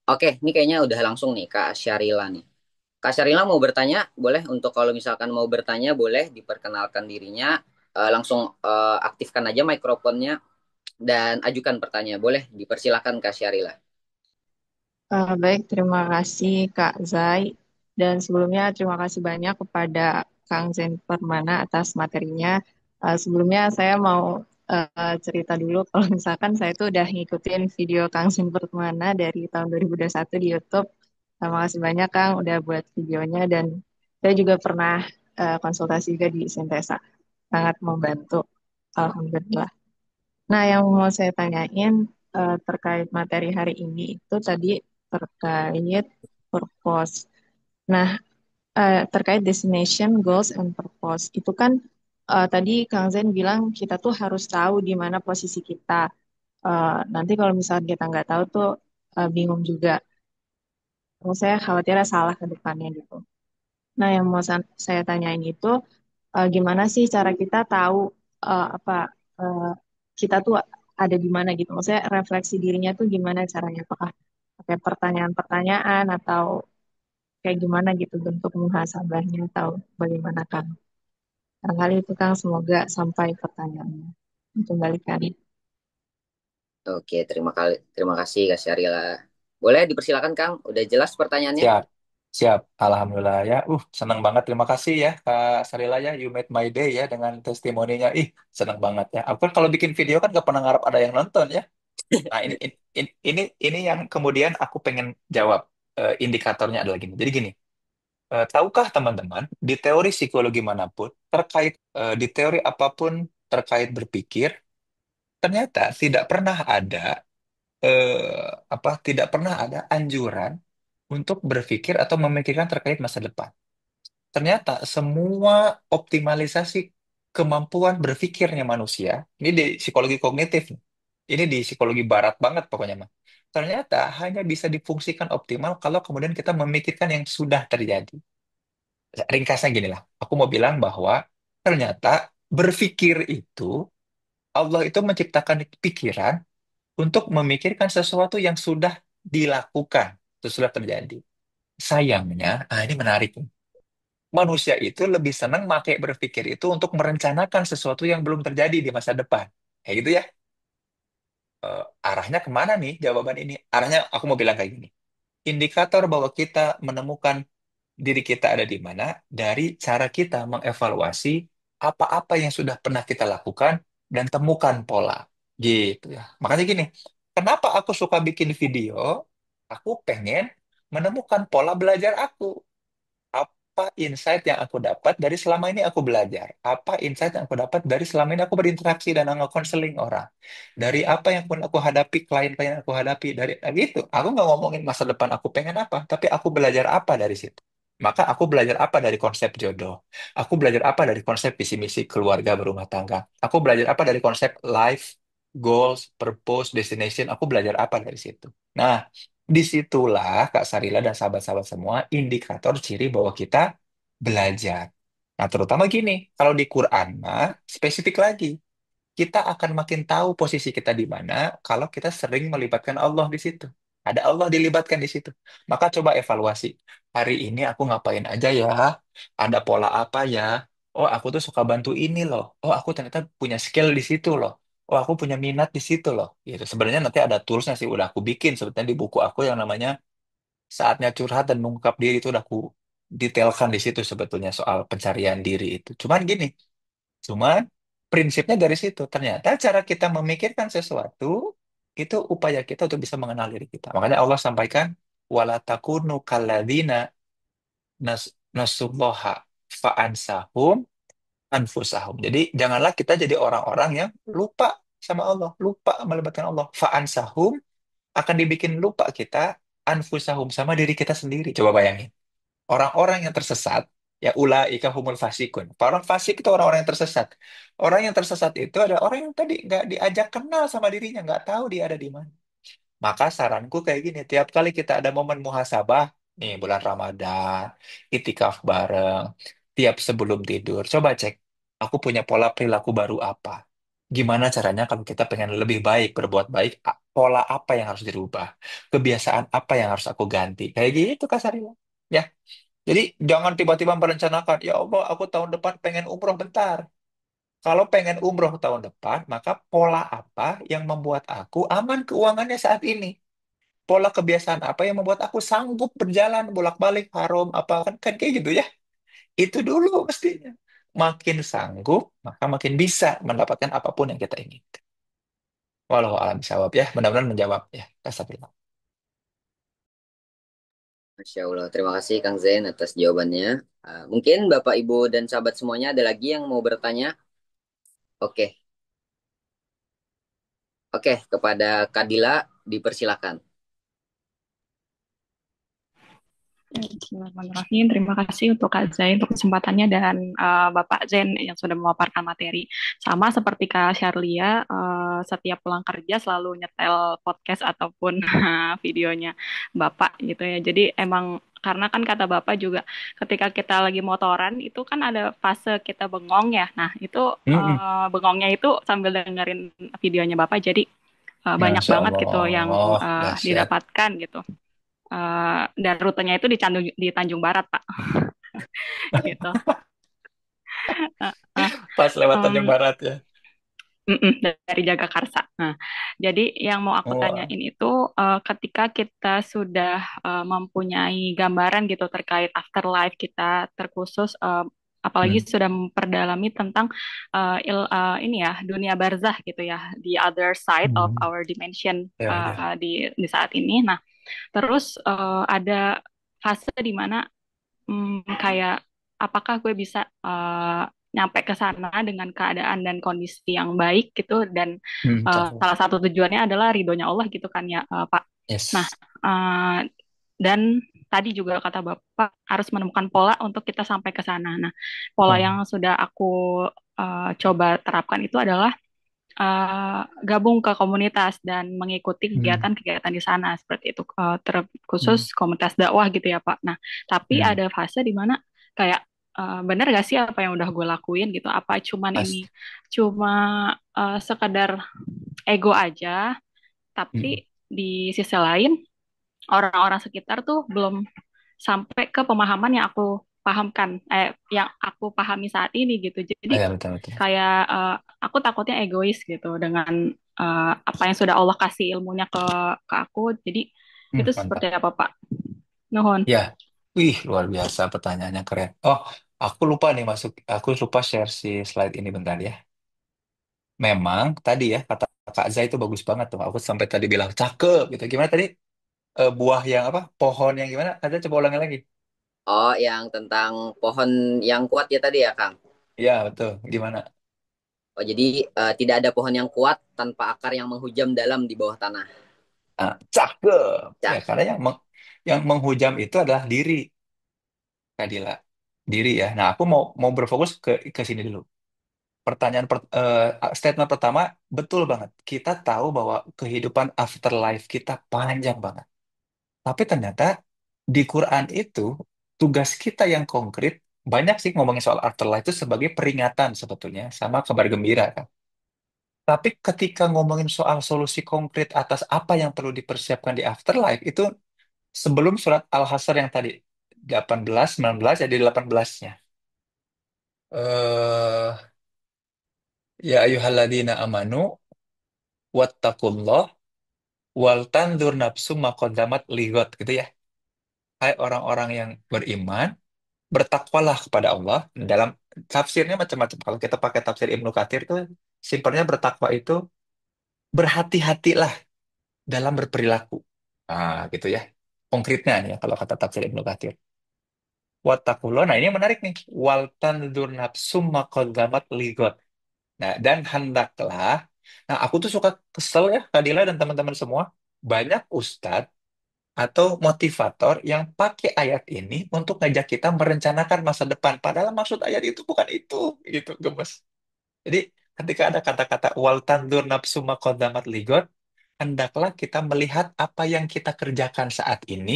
Speaker 2: Oke, ini kayaknya udah langsung nih Kak Syarila nih. Kak Syarila mau bertanya, boleh, untuk kalau misalkan mau bertanya boleh diperkenalkan dirinya. Langsung aktifkan aja mikrofonnya dan ajukan pertanyaan. Boleh dipersilahkan Kak Syarila.
Speaker 3: Baik, terima kasih Kak Zai. Dan sebelumnya terima kasih banyak kepada Kang Zen Permana atas materinya. Sebelumnya saya mau cerita dulu kalau misalkan saya tuh udah ngikutin video Kang Zen Permana dari tahun 2021 di YouTube. Terima kasih banyak Kang udah buat videonya dan saya juga pernah konsultasi juga di Sintesa. Sangat membantu. Alhamdulillah. Nah, yang mau saya tanyain terkait materi hari ini itu tadi terkait purpose. Nah, terkait destination, goals, and purpose. Itu kan tadi Kang Zen bilang kita tuh harus tahu di mana posisi kita. Nanti kalau misalnya kita nggak tahu tuh bingung juga. Terus saya khawatirnya salah ke depannya gitu. Nah, yang mau saya tanyain itu gimana sih cara kita tahu apa eh, kita tuh ada di mana gitu. Maksudnya refleksi dirinya tuh gimana caranya? Apakah pakai pertanyaan-pertanyaan atau kayak gimana gitu bentuk muhasabahnya atau bagaimana kan? Barangkali itu Kang semoga sampai pertanyaannya. Kembali kali.
Speaker 2: Oke, terima kasih Kak Syarila. Boleh dipersilakan Kang, udah jelas pertanyaannya?
Speaker 1: Siap, siap. Alhamdulillah ya. Senang banget. Terima kasih ya, Kak Sarila ya. You made my day ya dengan testimoninya. Senang banget ya. Aku kan kalau bikin video kan gak pernah ngarep ada yang nonton ya. Nah, ini yang kemudian aku pengen jawab. Indikatornya adalah gini. Jadi gini, tahukah teman-teman, di teori psikologi manapun, di teori apapun terkait berpikir, ternyata tidak pernah ada anjuran untuk berpikir atau memikirkan terkait masa depan. Ternyata semua optimalisasi kemampuan berpikirnya manusia, ini di psikologi kognitif, ini di psikologi barat banget pokoknya mah. Ternyata hanya bisa difungsikan optimal kalau kemudian kita memikirkan yang sudah terjadi. Ringkasnya gini lah, aku mau bilang bahwa ternyata berpikir itu, Allah itu menciptakan pikiran untuk memikirkan sesuatu yang sudah dilakukan, itu sudah terjadi. Sayangnya, ini menarik. Manusia itu lebih senang pakai berpikir itu untuk merencanakan sesuatu yang belum terjadi di masa depan. Kayak gitu ya. Arahnya kemana nih jawaban ini? Arahnya aku mau bilang kayak gini. Indikator bahwa kita menemukan diri kita ada di mana dari cara kita mengevaluasi apa-apa yang sudah pernah kita lakukan dan temukan pola. Gitu ya. Makanya gini, kenapa aku suka bikin video? Aku pengen menemukan pola belajar aku. Apa insight yang aku dapat dari selama ini aku belajar? Apa insight yang aku dapat dari selama ini aku berinteraksi dan nge-counseling orang? Dari apa yang pun aku hadapi, klien-klien yang aku hadapi, dari gitu. Aku nggak ngomongin masa depan aku pengen apa, tapi aku belajar apa dari situ. Maka aku belajar apa dari konsep jodoh? Aku belajar apa dari konsep visi misi keluarga berumah tangga? Aku belajar apa dari konsep life, goals, purpose, destination? Aku belajar apa dari situ? Nah, disitulah Kak Sarila dan sahabat-sahabat semua indikator ciri bahwa kita belajar. Nah, terutama gini, kalau di Quran mah spesifik lagi, kita akan makin tahu posisi kita di mana kalau kita sering melibatkan Allah di situ. Ada Allah dilibatkan di situ. Maka coba evaluasi. Hari ini aku ngapain aja ya? Ada pola apa ya? Oh, aku tuh suka bantu ini loh. Oh, aku ternyata punya skill di situ loh. Oh, aku punya minat di situ loh. Gitu. Sebenarnya nanti ada toolsnya sih. Udah aku bikin sebetulnya di buku aku yang namanya Saatnya Curhat dan Mengungkap Diri, itu udah aku detailkan di situ sebetulnya soal pencarian diri itu. Cuman prinsipnya dari situ. Ternyata cara kita memikirkan sesuatu itu upaya kita untuk bisa mengenal diri kita. Makanya Allah sampaikan wala takunu kalladzina nasullaha fa'ansahum anfusahum. Jadi janganlah kita jadi orang-orang yang lupa sama Allah, lupa melibatkan Allah. Fa'ansahum akan dibikin lupa kita anfusahum sama diri kita sendiri. Coba bayangin. Orang-orang yang tersesat, ya ulaika humul fasikun. Orang fasik itu orang-orang yang tersesat. Orang yang tersesat itu ada orang yang tadi nggak diajak kenal sama dirinya, nggak tahu dia ada di mana. Maka saranku kayak gini, tiap kali kita ada momen muhasabah, nih bulan Ramadan, itikaf bareng, tiap sebelum tidur, coba cek, aku punya pola perilaku baru apa? Gimana caranya kalau kita pengen lebih baik, berbuat baik, pola apa yang harus dirubah? Kebiasaan apa yang harus aku ganti? Kayak gitu Kak Sarila. Ya, jadi jangan tiba-tiba merencanakan, ya Allah, aku tahun depan pengen umroh bentar. Kalau pengen umroh tahun depan, maka pola apa yang membuat aku aman keuangannya saat ini? pola kebiasaan apa yang membuat aku sanggup berjalan bolak-balik haram apa kan kan kayak gitu ya. Itu dulu mestinya. Makin sanggup, maka makin bisa mendapatkan apapun yang kita inginkan. Walau alam jawab ya, benar-benar menjawab ya. Astagfirullah.
Speaker 2: Masya Allah. Terima kasih Kang Zain atas jawabannya. Mungkin Bapak, Ibu, dan sahabat semuanya ada lagi yang mau bertanya? Oke, oke. Kepada Kadila dipersilakan.
Speaker 4: Bismillahirrahmanirrahim. Terima kasih untuk Kak Zain untuk kesempatannya dan Bapak Zain yang sudah memaparkan materi. Sama seperti Kak Syarlia, setiap pulang kerja selalu nyetel podcast ataupun videonya Bapak gitu ya. Jadi emang karena kan kata Bapak juga ketika kita lagi motoran itu kan ada fase kita bengong ya. Nah, itu
Speaker 1: Mm-mm.
Speaker 4: bengongnya itu sambil dengerin videonya Bapak. Jadi banyak
Speaker 1: Masya
Speaker 4: banget gitu yang
Speaker 1: Allah, dahsyat.
Speaker 4: didapatkan gitu. Dan rutenya itu di Tanjung Barat, Pak, gitu. Uh, uh,
Speaker 1: Pas lewat Tanjung
Speaker 4: um,
Speaker 1: Barat ya.
Speaker 4: dari Jagakarsa. Nah, jadi yang mau aku
Speaker 1: Oh,
Speaker 4: tanyain itu ketika kita sudah mempunyai gambaran gitu terkait afterlife kita terkhusus apalagi
Speaker 1: hmm.
Speaker 4: sudah memperdalami tentang ini ya dunia barzah gitu ya, the other side of
Speaker 1: Hmm.
Speaker 4: our dimension
Speaker 1: Ya, ya.
Speaker 4: di saat ini. Nah, terus ada fase di mana kayak apakah gue bisa nyampe ke sana dengan keadaan dan kondisi yang baik gitu dan
Speaker 1: Cakep.
Speaker 4: salah satu tujuannya adalah ridhonya Allah gitu kan ya Pak. Nah,
Speaker 1: Yes.
Speaker 4: uh, dan tadi juga kata Bapak harus menemukan pola untuk kita sampai ke sana. Nah, pola
Speaker 1: Hmm.
Speaker 4: yang sudah aku coba terapkan itu adalah gabung ke komunitas dan mengikuti
Speaker 1: Hmm.
Speaker 4: kegiatan-kegiatan di sana seperti itu
Speaker 1: Hmm.
Speaker 4: terkhusus komunitas dakwah gitu ya Pak. Nah, tapi
Speaker 1: Hmm.
Speaker 4: ada fase di mana kayak bener gak sih apa yang udah gue lakuin gitu? Apa cuman
Speaker 1: Pasti.
Speaker 4: ini cuma sekedar ego aja,
Speaker 1: Hmm.
Speaker 4: tapi di sisi lain orang-orang sekitar tuh belum sampai ke pemahaman yang aku pahamkan, yang aku pahami saat ini gitu.
Speaker 1: Oh,
Speaker 4: Jadi
Speaker 1: ya, betul, betul.
Speaker 4: kayak aku takutnya egois gitu dengan apa yang sudah Allah kasih ilmunya ke aku. Jadi itu seperti
Speaker 1: Mantap.
Speaker 4: apa Pak? Nuhun.
Speaker 1: Ya, wih, luar biasa pertanyaannya keren. Oh, aku lupa nih aku lupa share si slide ini bentar ya. Memang tadi ya kata Kak Zai itu bagus banget tuh. Aku sampai tadi bilang cakep gitu. Gimana tadi? Buah yang apa? Pohon yang gimana? Ada coba ulangi lagi.
Speaker 2: Oh, yang tentang pohon yang kuat ya tadi ya, Kang?
Speaker 1: Ya, betul. Gimana?
Speaker 2: Oh, jadi tidak ada pohon yang kuat tanpa akar yang menghujam dalam di bawah tanah.
Speaker 1: Ah, cakep. Ya,
Speaker 2: Cak.
Speaker 1: karena yang menghujam itu adalah diri, Kak Dila. Diri ya. Nah, aku mau berfokus ke sini dulu. Statement pertama betul banget. Kita tahu bahwa kehidupan afterlife kita panjang banget. Tapi ternyata di Quran itu tugas kita yang konkret banyak sih ngomongin soal afterlife itu sebagai peringatan sebetulnya sama kabar gembira kan. Tapi ketika ngomongin soal solusi konkret atas apa yang perlu dipersiapkan di afterlife itu sebelum surat Al-Hasyr yang tadi 18, 19 jadi 18-nya. Eh ya ayyuhalladzina amanu wattaqullah wal tanzur nafsum ma qaddamat ligot gitu ya. Hai orang-orang yang beriman, bertakwalah kepada Allah. Dalam tafsirnya macam-macam. Kalau kita pakai tafsir Ibnu Katsir itu simpelnya bertakwa itu berhati-hatilah dalam berperilaku. Gitu ya. Konkretnya nih ya kalau kata tafsir Ibnu Katsir. Wattaqullah. Nah, ini yang menarik nih. Wal tanzur nafsum ma qaddamat ligot. Nah, dan hendaklah. Nah, aku tuh suka kesel ya, Kadila dan teman-teman semua. Banyak ustadz atau motivator yang pakai ayat ini untuk ngajak kita merencanakan masa depan. Padahal maksud ayat itu bukan itu, gitu, gemes. Jadi ketika ada kata-kata wal tandur nafsu ma qaddamat ligot, hendaklah kita melihat apa yang kita kerjakan saat ini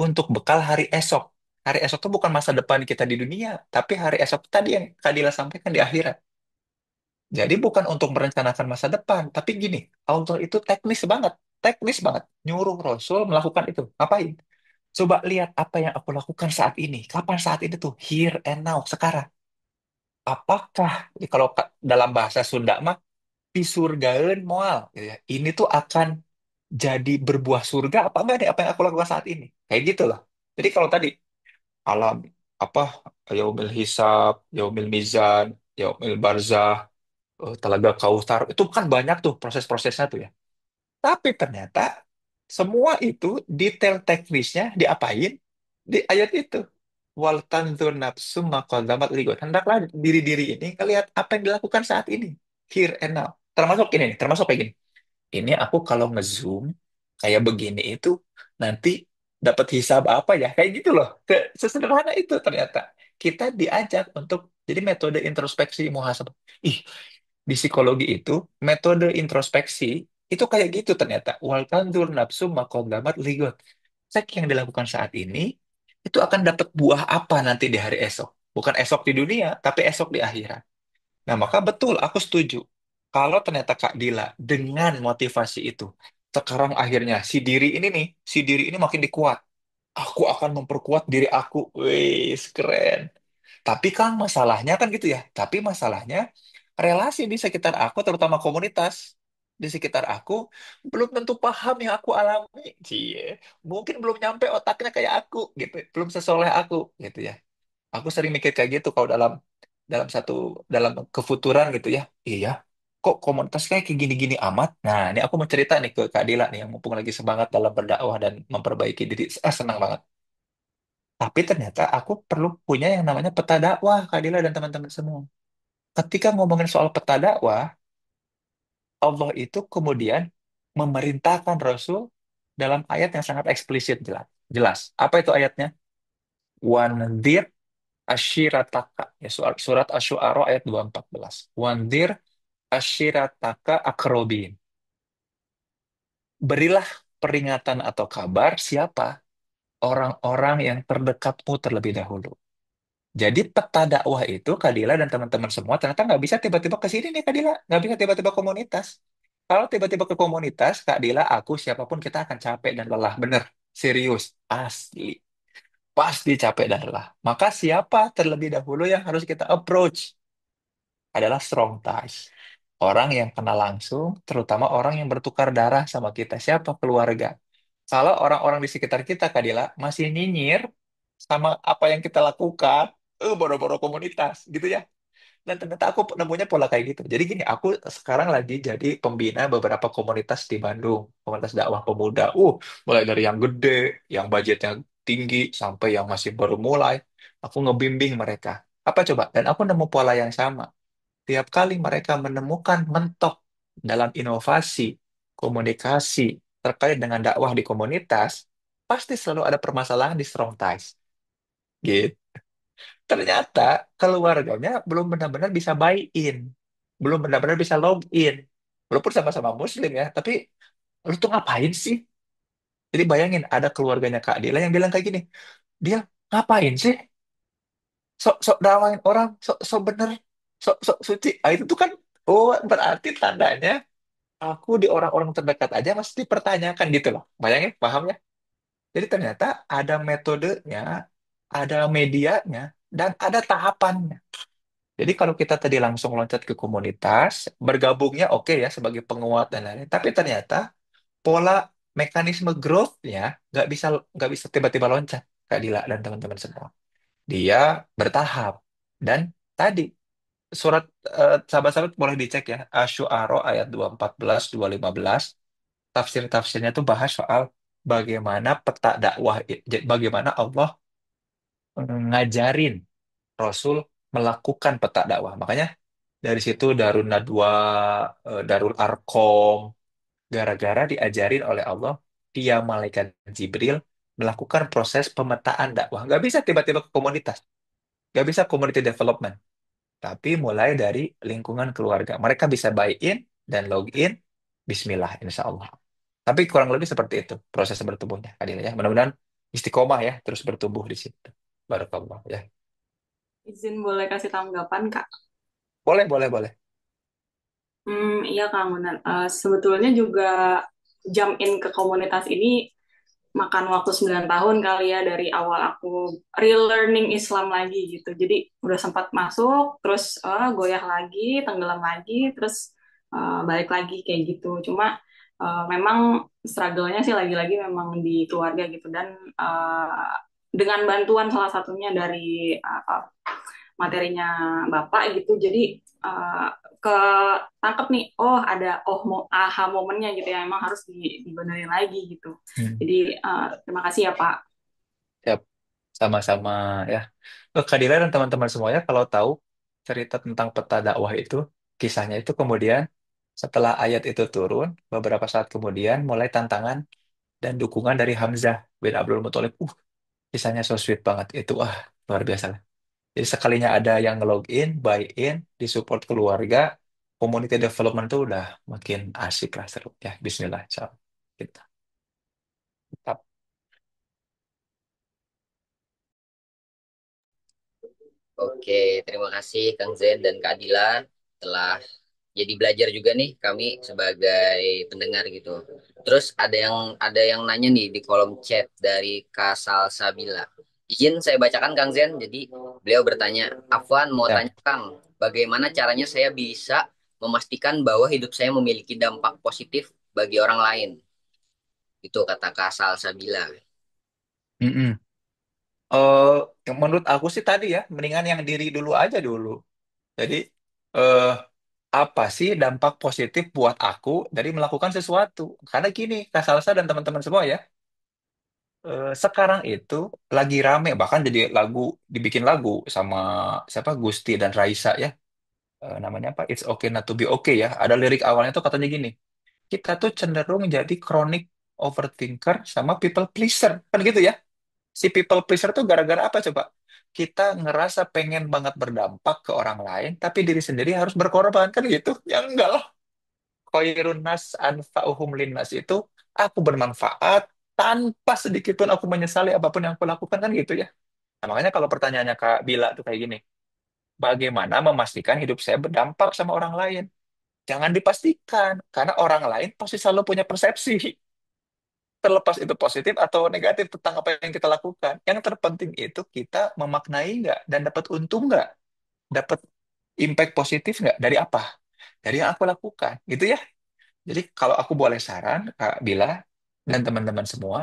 Speaker 1: untuk bekal hari esok. Hari esok itu bukan masa depan kita di dunia, tapi hari esok tadi yang Kadila sampaikan di akhirat. Jadi bukan untuk merencanakan masa depan, tapi gini, Allah itu teknis banget, nyuruh Rasul melakukan itu. Ngapain? Coba lihat apa yang aku lakukan saat ini. Kapan saat ini tuh? Here and now, sekarang. Apakah, kalau dalam bahasa Sunda mah, pisurgaeun moal. Gitu ya. Ini tuh akan jadi berbuah surga apa enggak nih apa yang aku lakukan saat ini? Kayak gitu loh. Jadi kalau tadi alam apa yaumil hisab, yaumil mizan, yaumil barzah, telaga kautsar itu kan banyak tuh proses-prosesnya tuh ya. Tapi ternyata semua itu detail teknisnya diapain di ayat itu. Wal tanzur nafsum ma qaddamat ligot. Hendaklah diri-diri ini ngelihat apa yang dilakukan saat ini. Here and now. Termasuk ini nih, termasuk kayak gini. Ini aku kalau ngezoom kayak begini itu nanti dapat hisab apa ya? Kayak gitu loh. Sesederhana itu ternyata. Kita diajak untuk jadi metode introspeksi muhasabah. Ih, di psikologi itu metode introspeksi itu kayak gitu ternyata. Wal tanzur nafsu maqaddamat ligot. Cek yang dilakukan saat ini itu akan dapat buah apa nanti di hari esok. Bukan esok di dunia, tapi esok di akhirat. Nah, maka betul, aku setuju. Kalau ternyata Kak Dila dengan motivasi itu, sekarang akhirnya si diri ini makin dikuat. Aku akan memperkuat diri aku. Wih, keren. Tapi kan masalahnya kan gitu ya. Tapi masalahnya relasi di sekitar aku, terutama komunitas di sekitar aku, belum tentu paham yang aku alami. Cie, mungkin belum nyampe otaknya kayak aku gitu. Belum sesoleh aku gitu ya. Aku sering mikir kayak gitu kalau dalam dalam satu dalam kefuturan gitu ya. Iya, kok komunitas kayak gini-gini amat. Nah, ini aku mau cerita nih ke Kak Dila nih yang mumpung lagi semangat dalam berdakwah dan memperbaiki diri. Senang banget. Tapi ternyata aku perlu punya yang namanya peta dakwah, Kak Dila dan teman-teman semua. Ketika ngomongin soal peta dakwah, Allah itu kemudian memerintahkan Rasul dalam ayat yang sangat eksplisit jelas. Jelas. Apa itu ayatnya? Wanzir ashirataka. Ya, surat Asy-Syu'ara ayat 214. Wanzir ashirataka akrobin. Berilah peringatan atau kabar siapa orang-orang yang terdekatmu terlebih dahulu. Jadi peta dakwah itu Kadila dan teman-teman semua ternyata nggak bisa tiba-tiba ke sini nih Kadila, nggak bisa tiba-tiba komunitas. Kalau tiba-tiba ke komunitas, Kak Dila, aku siapapun kita akan capek dan lelah, bener, serius, asli, pasti capek dan lelah. Maka siapa terlebih dahulu yang harus kita approach adalah strong ties. Orang yang kenal langsung, terutama orang yang bertukar darah sama kita. Siapa? Keluarga. Kalau orang-orang di sekitar kita, Kadila, masih nyinyir sama apa yang kita lakukan, boro-boro komunitas, gitu ya. Dan ternyata aku nemunya pola kayak gitu. Jadi gini, aku sekarang lagi jadi pembina beberapa komunitas di Bandung. Komunitas dakwah pemuda. Mulai dari yang gede, yang budgetnya tinggi, sampai yang masih baru mulai. Aku ngebimbing mereka. Apa coba? Dan aku nemu pola yang sama. Tiap kali mereka menemukan mentok dalam inovasi, komunikasi, terkait dengan dakwah di komunitas, pasti selalu ada permasalahan di strong ties. Gitu. Ternyata keluarganya belum benar-benar bisa buy-in, belum benar-benar bisa login. Walaupun sama-sama muslim ya, tapi lu tuh ngapain sih? Jadi bayangin ada keluarganya Kak Dila yang bilang kayak gini, dia ngapain sih? Sok-sok dawain orang, sok-sok bener, sok-sok suci. Itu tuh kan, berarti tandanya aku di orang-orang terdekat aja masih dipertanyakan gitu loh. Bayangin, paham ya? Jadi ternyata ada metodenya, ada medianya, dan ada tahapannya. Jadi kalau kita tadi langsung loncat ke komunitas, bergabungnya oke ya sebagai penguat dan lain-lain. Tapi ternyata pola mekanisme growth-nya nggak bisa tiba-tiba loncat, Kak Dila dan teman-teman semua. Dia bertahap. Dan tadi surat sahabat-sahabat boleh dicek ya, Asy-Syu'ara ayat 214, 215, tafsir-tafsirnya tuh bahas soal bagaimana peta dakwah, bagaimana Allah ngajarin Rasul melakukan peta dakwah. Makanya dari situ Darun Nadwa, Darul Arkom, gara-gara diajarin oleh Allah, dia malaikat Jibril melakukan proses pemetaan dakwah. Nggak bisa tiba-tiba ke komunitas, nggak bisa community development, tapi mulai dari lingkungan keluarga. Mereka bisa buy in dan log in, Bismillah, insya Allah. Tapi kurang lebih seperti itu proses bertumbuhnya, Adil ya. Mudah-mudahan istiqomah ya, terus bertumbuh di situ. Barakallah ya.
Speaker 4: Izin boleh kasih tanggapan, Kak?
Speaker 1: Boleh, boleh, boleh.
Speaker 4: Iya Kang, benar. Sebetulnya juga jump in ke komunitas ini makan waktu 9 tahun kali ya dari awal aku relearning Islam lagi gitu. Jadi udah sempat masuk, terus goyah lagi, tenggelam lagi, terus balik lagi kayak gitu. Cuma Memang struggle-nya sih lagi-lagi memang di keluarga gitu dan dengan bantuan salah satunya dari materinya Bapak gitu. Jadi uh, ke tangkep nih, oh ada aha momennya gitu ya, emang harus dibenerin lagi gitu.
Speaker 1: Hmm.
Speaker 4: Jadi terima kasih ya Pak.
Speaker 1: Siap. Sama-sama ya. Kak Dila dan teman-teman semuanya kalau tahu cerita tentang peta dakwah itu, kisahnya itu kemudian setelah ayat itu turun, beberapa saat kemudian mulai tantangan dan dukungan dari Hamzah bin Abdul Muthalib. Kisahnya so sweet banget itu. Luar biasa lah. Jadi sekalinya ada yang login, buy in, disupport keluarga, community development tuh udah makin asik lah seru ya. Bismillah, insyaallah. Kita tetap.
Speaker 2: Oke, terima kasih Kang Zen dan Kak Dila telah jadi belajar juga nih kami sebagai pendengar gitu. Terus ada yang nanya nih di kolom chat dari Kasal Sabila. Izin saya bacakan Kang Zen. Jadi beliau bertanya, Afwan mau
Speaker 1: Ya.
Speaker 2: tanya Kang, bagaimana caranya saya bisa memastikan bahwa hidup saya memiliki dampak positif bagi orang lain? Itu kata Kasal Sabila.
Speaker 1: Mm-mm. Eh, yang menurut aku sih tadi ya, mendingan yang diri dulu aja dulu. Jadi, eh, apa sih dampak positif buat aku dari melakukan sesuatu? Karena gini, Kak Salsa dan teman-teman semua ya, sekarang itu lagi rame, bahkan jadi dibikin lagu sama siapa Gusti dan Raisa ya. Namanya apa? It's okay not to be okay ya. Ada lirik awalnya tuh katanya gini, kita tuh cenderung jadi chronic overthinker sama people pleaser. Kan gitu ya. Si people pleaser tuh gara-gara apa coba? Kita ngerasa pengen banget berdampak ke orang lain, tapi diri sendiri harus berkorban. Kan gitu. Ya enggak lah. Khairun nas anfa'uhum linnas itu aku bermanfaat tanpa sedikit pun aku menyesali apapun yang aku lakukan. Kan gitu ya. Nah, makanya kalau pertanyaannya Kak Bila tuh kayak gini, bagaimana memastikan hidup saya berdampak sama orang lain? Jangan dipastikan, karena orang lain pasti selalu punya persepsi, terlepas itu positif atau negatif tentang apa yang kita lakukan. Yang terpenting itu kita memaknai nggak dan dapat untung nggak, dapat impact positif nggak dari apa? Dari yang aku lakukan, gitu ya. Jadi kalau aku boleh saran, Kak Bila dan teman-teman semua,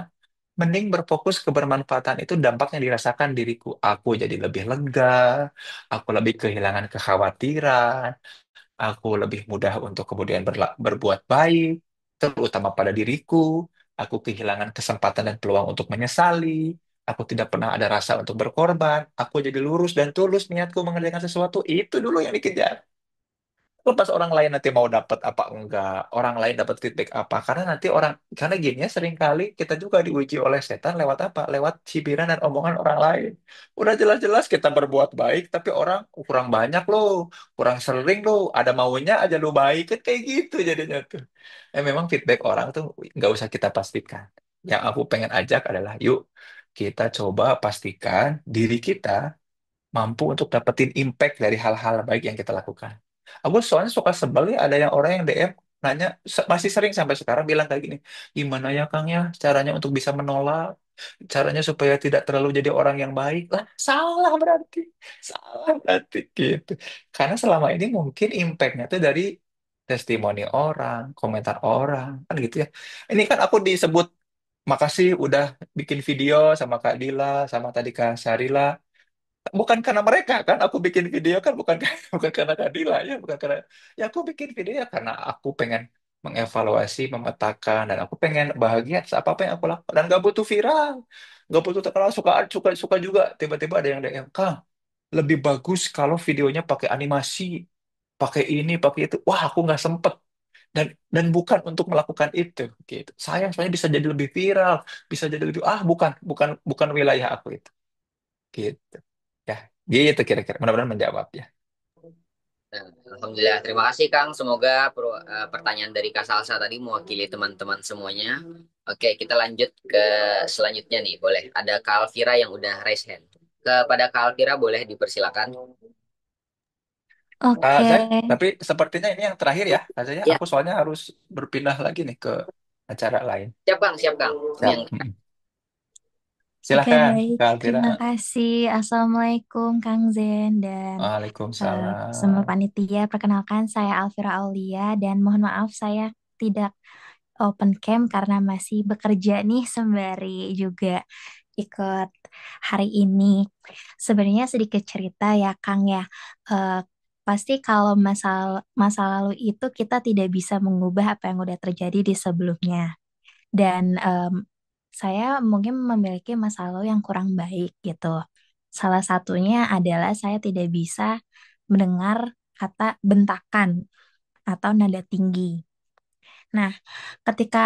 Speaker 1: mending berfokus ke bermanfaatan itu dampaknya dirasakan diriku. Aku jadi lebih lega, aku lebih kehilangan kekhawatiran, aku lebih mudah untuk kemudian berbuat baik, terutama pada diriku. Aku kehilangan kesempatan dan peluang untuk menyesali. Aku tidak pernah ada rasa untuk berkorban. Aku jadi lurus dan tulus niatku mengerjakan sesuatu. Itu dulu yang dikejar. Lepas orang lain nanti mau dapat apa enggak, orang lain dapat feedback apa. Karena gini ya, seringkali kita juga diuji oleh setan lewat apa? Lewat cibiran dan omongan orang lain. Udah jelas-jelas kita berbuat baik, tapi orang kurang banyak loh, kurang sering loh, ada maunya aja lo baik, kan kayak gitu jadinya tuh. Memang feedback orang tuh nggak usah kita pastikan. Yang aku pengen ajak adalah, yuk kita coba pastikan diri kita mampu untuk dapetin impact dari hal-hal baik yang kita lakukan. Aku soalnya suka sebel ya ada yang orang yang DM nanya masih sering sampai sekarang bilang kayak gini, gimana ya Kang ya caranya untuk bisa menolak, caranya supaya tidak terlalu jadi orang yang baik lah, salah berarti gitu. Karena selama ini mungkin impactnya tuh dari testimoni orang, komentar orang, kan gitu ya. Ini kan aku disebut makasih udah bikin video sama Kak Dila, sama tadi Kak Syarila, bukan karena mereka kan aku bikin video kan bukan bukan karena Kadila ya bukan karena ya aku bikin video ya karena aku pengen mengevaluasi memetakan dan aku pengen bahagia atas apa yang aku lakukan dan gak butuh viral, gak butuh terkenal. Suka suka suka juga tiba-tiba ada yang DM, Kang lebih bagus kalau videonya pakai animasi, pakai ini pakai itu. Wah, aku nggak sempet dan bukan untuk melakukan itu gitu. Sayang soalnya bisa jadi lebih viral, bisa jadi lebih bukan bukan bukan wilayah aku itu gitu ya. Gitu kira-kira mudah-mudahan menjawab ya.
Speaker 2: Nah, Alhamdulillah, terima kasih Kang. Semoga pertanyaan dari Kak Salsa tadi mewakili teman-teman semuanya. Oke, kita lanjut ke selanjutnya nih. Boleh, ada Kak Alvira yang udah raise hand. Kepada Kak Alvira boleh dipersilakan.
Speaker 1: Kak
Speaker 5: Oke,
Speaker 1: Zai, tapi sepertinya ini yang terakhir ya Kak Zai, ya.
Speaker 2: Ya,
Speaker 1: Aku soalnya harus berpindah lagi nih ke acara lain.
Speaker 2: siap Kang, siap Kang. Ini
Speaker 1: Siap.
Speaker 2: yang
Speaker 5: oke
Speaker 1: Silahkan
Speaker 5: baik.
Speaker 1: Kak Alvira.
Speaker 5: Terima kasih. Assalamualaikum Kang Zen dan semua
Speaker 1: Waalaikumsalam.
Speaker 5: panitia. Perkenalkan saya Alvira Aulia dan mohon maaf saya tidak open camp karena masih bekerja nih sembari juga ikut hari ini. Sebenarnya sedikit cerita ya Kang ya. Eh, Pasti kalau masa lalu itu kita tidak bisa mengubah apa yang udah terjadi di sebelumnya. Dan saya mungkin memiliki masa lalu yang kurang baik gitu. Salah satunya adalah saya tidak bisa mendengar kata bentakan atau nada tinggi. Nah, ketika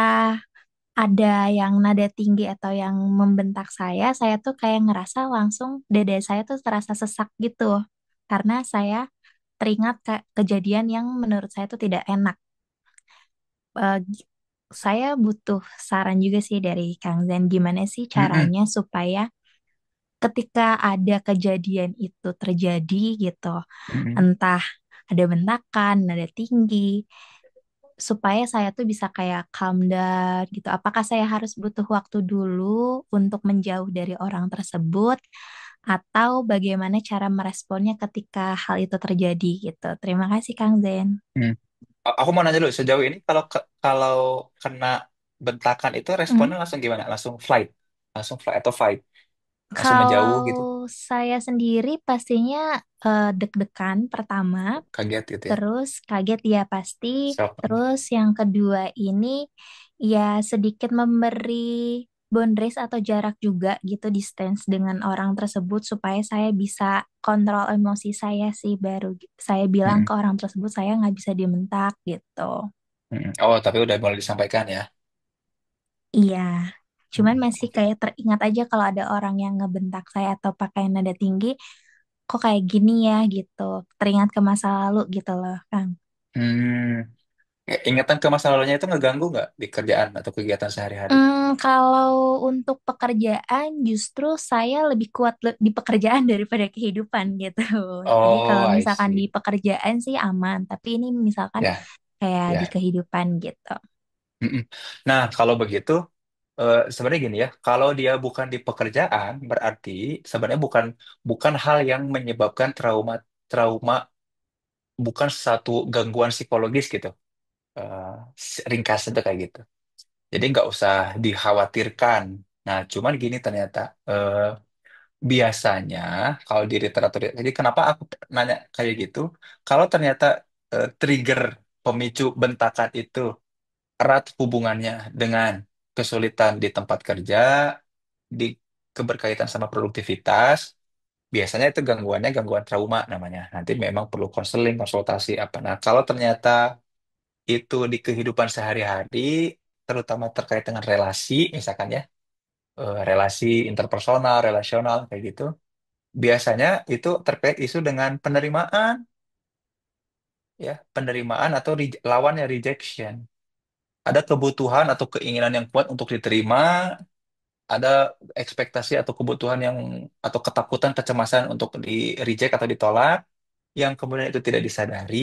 Speaker 5: ada yang nada tinggi atau yang membentak saya tuh kayak ngerasa langsung dada saya tuh terasa sesak gitu. Karena saya teringat kejadian yang menurut saya tuh tidak enak. Eh, saya butuh saran juga sih dari Kang Zen, gimana sih
Speaker 1: Mm-mm,
Speaker 5: caranya supaya ketika ada kejadian itu terjadi gitu,
Speaker 1: mm-mm,
Speaker 5: entah ada bentakan, nada tinggi, supaya saya tuh bisa kayak calm down gitu. Apakah saya harus butuh waktu dulu untuk menjauh dari orang tersebut, atau bagaimana cara meresponnya ketika hal itu terjadi gitu? Terima kasih Kang Zen.
Speaker 1: mm. Aku mau nanya dulu, sejauh ini kalau kena bentakan itu
Speaker 5: Hmm.
Speaker 1: responnya langsung gimana? Langsung flight atau fight, langsung menjauh
Speaker 5: Kalau
Speaker 1: gitu,
Speaker 5: saya sendiri pastinya deg-degan pertama,
Speaker 1: kaget gitu ya,
Speaker 5: terus kaget ya pasti,
Speaker 1: shock.
Speaker 5: terus yang kedua ini ya sedikit memberi boundaries atau jarak juga gitu, distance dengan orang tersebut supaya saya bisa kontrol emosi saya sih, baru saya bilang
Speaker 1: Mm-mm,
Speaker 5: ke orang tersebut saya nggak bisa dibentak gitu.
Speaker 1: mm-mm. Oh, tapi udah mulai disampaikan ya.
Speaker 5: Iya, cuman
Speaker 1: Mm-mm,
Speaker 5: masih
Speaker 1: oke.
Speaker 5: kayak teringat aja kalau ada orang yang ngebentak saya atau pakai nada tinggi, kok kayak gini ya gitu. Teringat ke masa lalu gitu loh, Kang.
Speaker 1: Hmm, ingatan ke masa lalunya itu ngeganggu nggak di kerjaan atau kegiatan sehari-hari?
Speaker 5: Kalau untuk pekerjaan justru saya lebih kuat di pekerjaan daripada kehidupan gitu. Jadi
Speaker 1: Oh,
Speaker 5: kalau
Speaker 1: I
Speaker 5: misalkan di
Speaker 1: see.
Speaker 5: pekerjaan sih aman, tapi ini misalkan
Speaker 1: Ya,
Speaker 5: kayak di
Speaker 1: ya.
Speaker 5: kehidupan gitu.
Speaker 1: Mm-mm. Nah, kalau begitu, sebenarnya gini ya, kalau dia bukan di pekerjaan, berarti sebenarnya bukan bukan hal yang menyebabkan trauma trauma, bukan satu gangguan psikologis gitu. Eh, Ringkas itu kayak gitu. Jadi nggak usah dikhawatirkan. Nah, cuman gini ternyata, biasanya kalau di literatur, jadi kenapa aku nanya kayak gitu? Kalau ternyata trigger pemicu bentakan itu erat hubungannya dengan kesulitan di tempat kerja, di keberkaitan sama produktivitas, biasanya itu gangguannya gangguan trauma namanya. Nanti memang perlu konseling, konsultasi apa. Nah, kalau ternyata itu di kehidupan sehari-hari, terutama terkait dengan relasi, misalkan ya, relasi interpersonal, relasional, kayak gitu, biasanya itu terkait isu dengan penerimaan, ya, penerimaan atau lawannya rejection. Ada kebutuhan atau keinginan yang kuat untuk diterima, ada ekspektasi atau kebutuhan yang atau ketakutan, kecemasan untuk di reject atau ditolak, yang kemudian itu tidak disadari,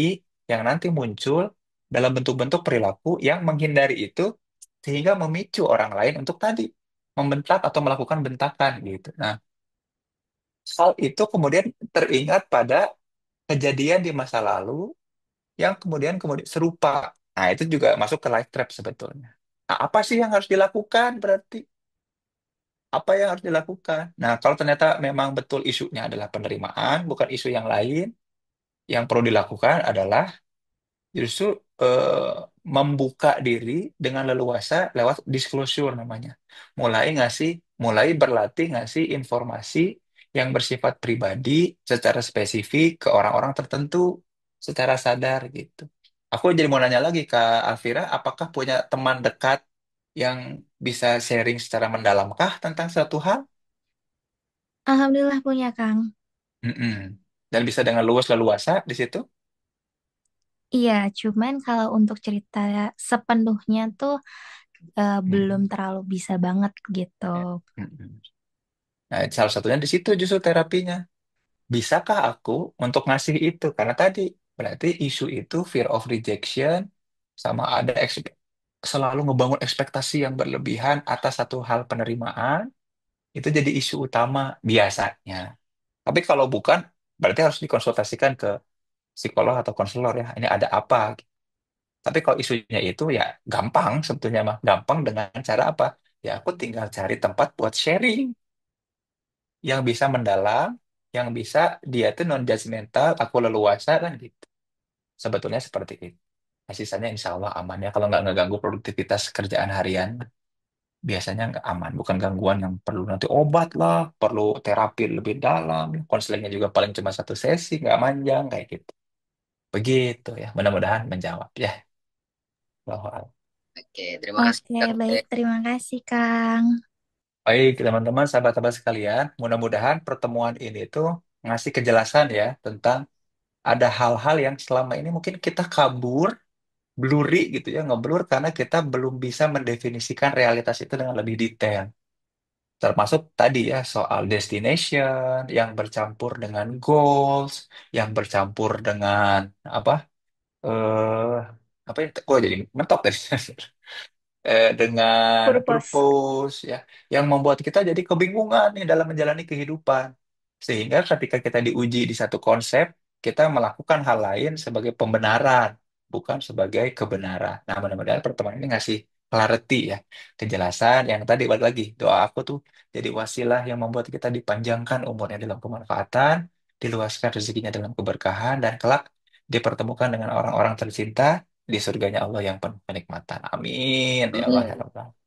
Speaker 1: yang nanti muncul dalam bentuk-bentuk perilaku yang menghindari itu, sehingga memicu orang lain untuk tadi membentak atau melakukan bentakan gitu. Nah, hal itu kemudian teringat pada kejadian di masa lalu yang kemudian serupa. Nah, itu juga masuk ke life trap sebetulnya. Nah, apa sih yang harus dilakukan berarti? Apa yang harus dilakukan? Nah, kalau ternyata memang betul isunya adalah penerimaan, bukan isu yang lain, yang perlu dilakukan adalah justru eh, membuka diri dengan leluasa lewat disclosure namanya. Mulai ngasih, mulai berlatih ngasih informasi yang bersifat pribadi secara spesifik ke orang-orang tertentu secara sadar gitu. Aku jadi mau nanya lagi Kak Alvira, apakah punya teman dekat yang bisa sharing secara mendalamkah tentang suatu hal?
Speaker 5: Alhamdulillah punya, Kang.
Speaker 1: Mm-mm. Dan bisa dengan luas leluasa di situ?
Speaker 5: Iya, cuman kalau untuk cerita sepenuhnya tuh belum
Speaker 1: Mm-mm.
Speaker 5: terlalu bisa banget gitu.
Speaker 1: Ya. Mm-mm. Nah, salah satunya di situ justru terapinya. Bisakah aku untuk ngasih itu? Karena tadi berarti isu itu fear of rejection sama ada selalu ngebangun ekspektasi yang berlebihan atas satu hal penerimaan itu jadi isu utama biasanya. Tapi kalau bukan, berarti harus dikonsultasikan ke psikolog atau konselor ya. Ini ada apa? Tapi kalau isunya itu ya gampang sebetulnya mah. Gampang dengan cara apa? Ya aku tinggal cari tempat buat sharing yang bisa mendalam, yang bisa dia tuh non judgmental, aku leluasa kan gitu. Sebetulnya seperti itu. Nah, sisanya insya Allah aman ya kalau nggak ngeganggu produktivitas kerjaan harian. Biasanya nggak aman, bukan gangguan yang perlu nanti obat lah, perlu terapi lebih dalam, konselingnya juga paling cuma satu sesi, nggak manjang kayak gitu. Begitu ya, mudah-mudahan menjawab ya. Allahu a'lam.
Speaker 2: Oke, terima kasih
Speaker 5: Oke,
Speaker 2: Kang
Speaker 5: baik.
Speaker 2: Zen.
Speaker 5: Terima kasih, Kang.
Speaker 1: Baik, teman-teman, sahabat-sahabat sekalian, mudah-mudahan pertemuan ini tuh ngasih kejelasan ya tentang ada hal-hal yang selama ini mungkin kita kabur, blurry gitu ya, ngeblur karena kita belum bisa mendefinisikan realitas itu dengan lebih detail. Termasuk tadi ya soal destination yang bercampur dengan goals, yang bercampur dengan apa? Eh apa ya? Oh jadi mentok tadi. Dengan
Speaker 5: Purpose.
Speaker 1: purpose ya yang membuat kita jadi kebingungan nih dalam menjalani kehidupan sehingga ketika kita diuji di satu konsep kita melakukan hal lain sebagai pembenaran bukan sebagai kebenaran. Nah mudah-mudahan pertemuan ini ngasih clarity ya kejelasan yang tadi balik lagi doa aku tuh jadi wasilah yang membuat kita dipanjangkan umurnya dalam kemanfaatan, diluaskan rezekinya dalam keberkahan dan kelak dipertemukan dengan orang-orang tercinta di surganya Allah yang penuh kenikmatan. Amin. Ya Allah ya
Speaker 2: Amin.
Speaker 1: Rabbal.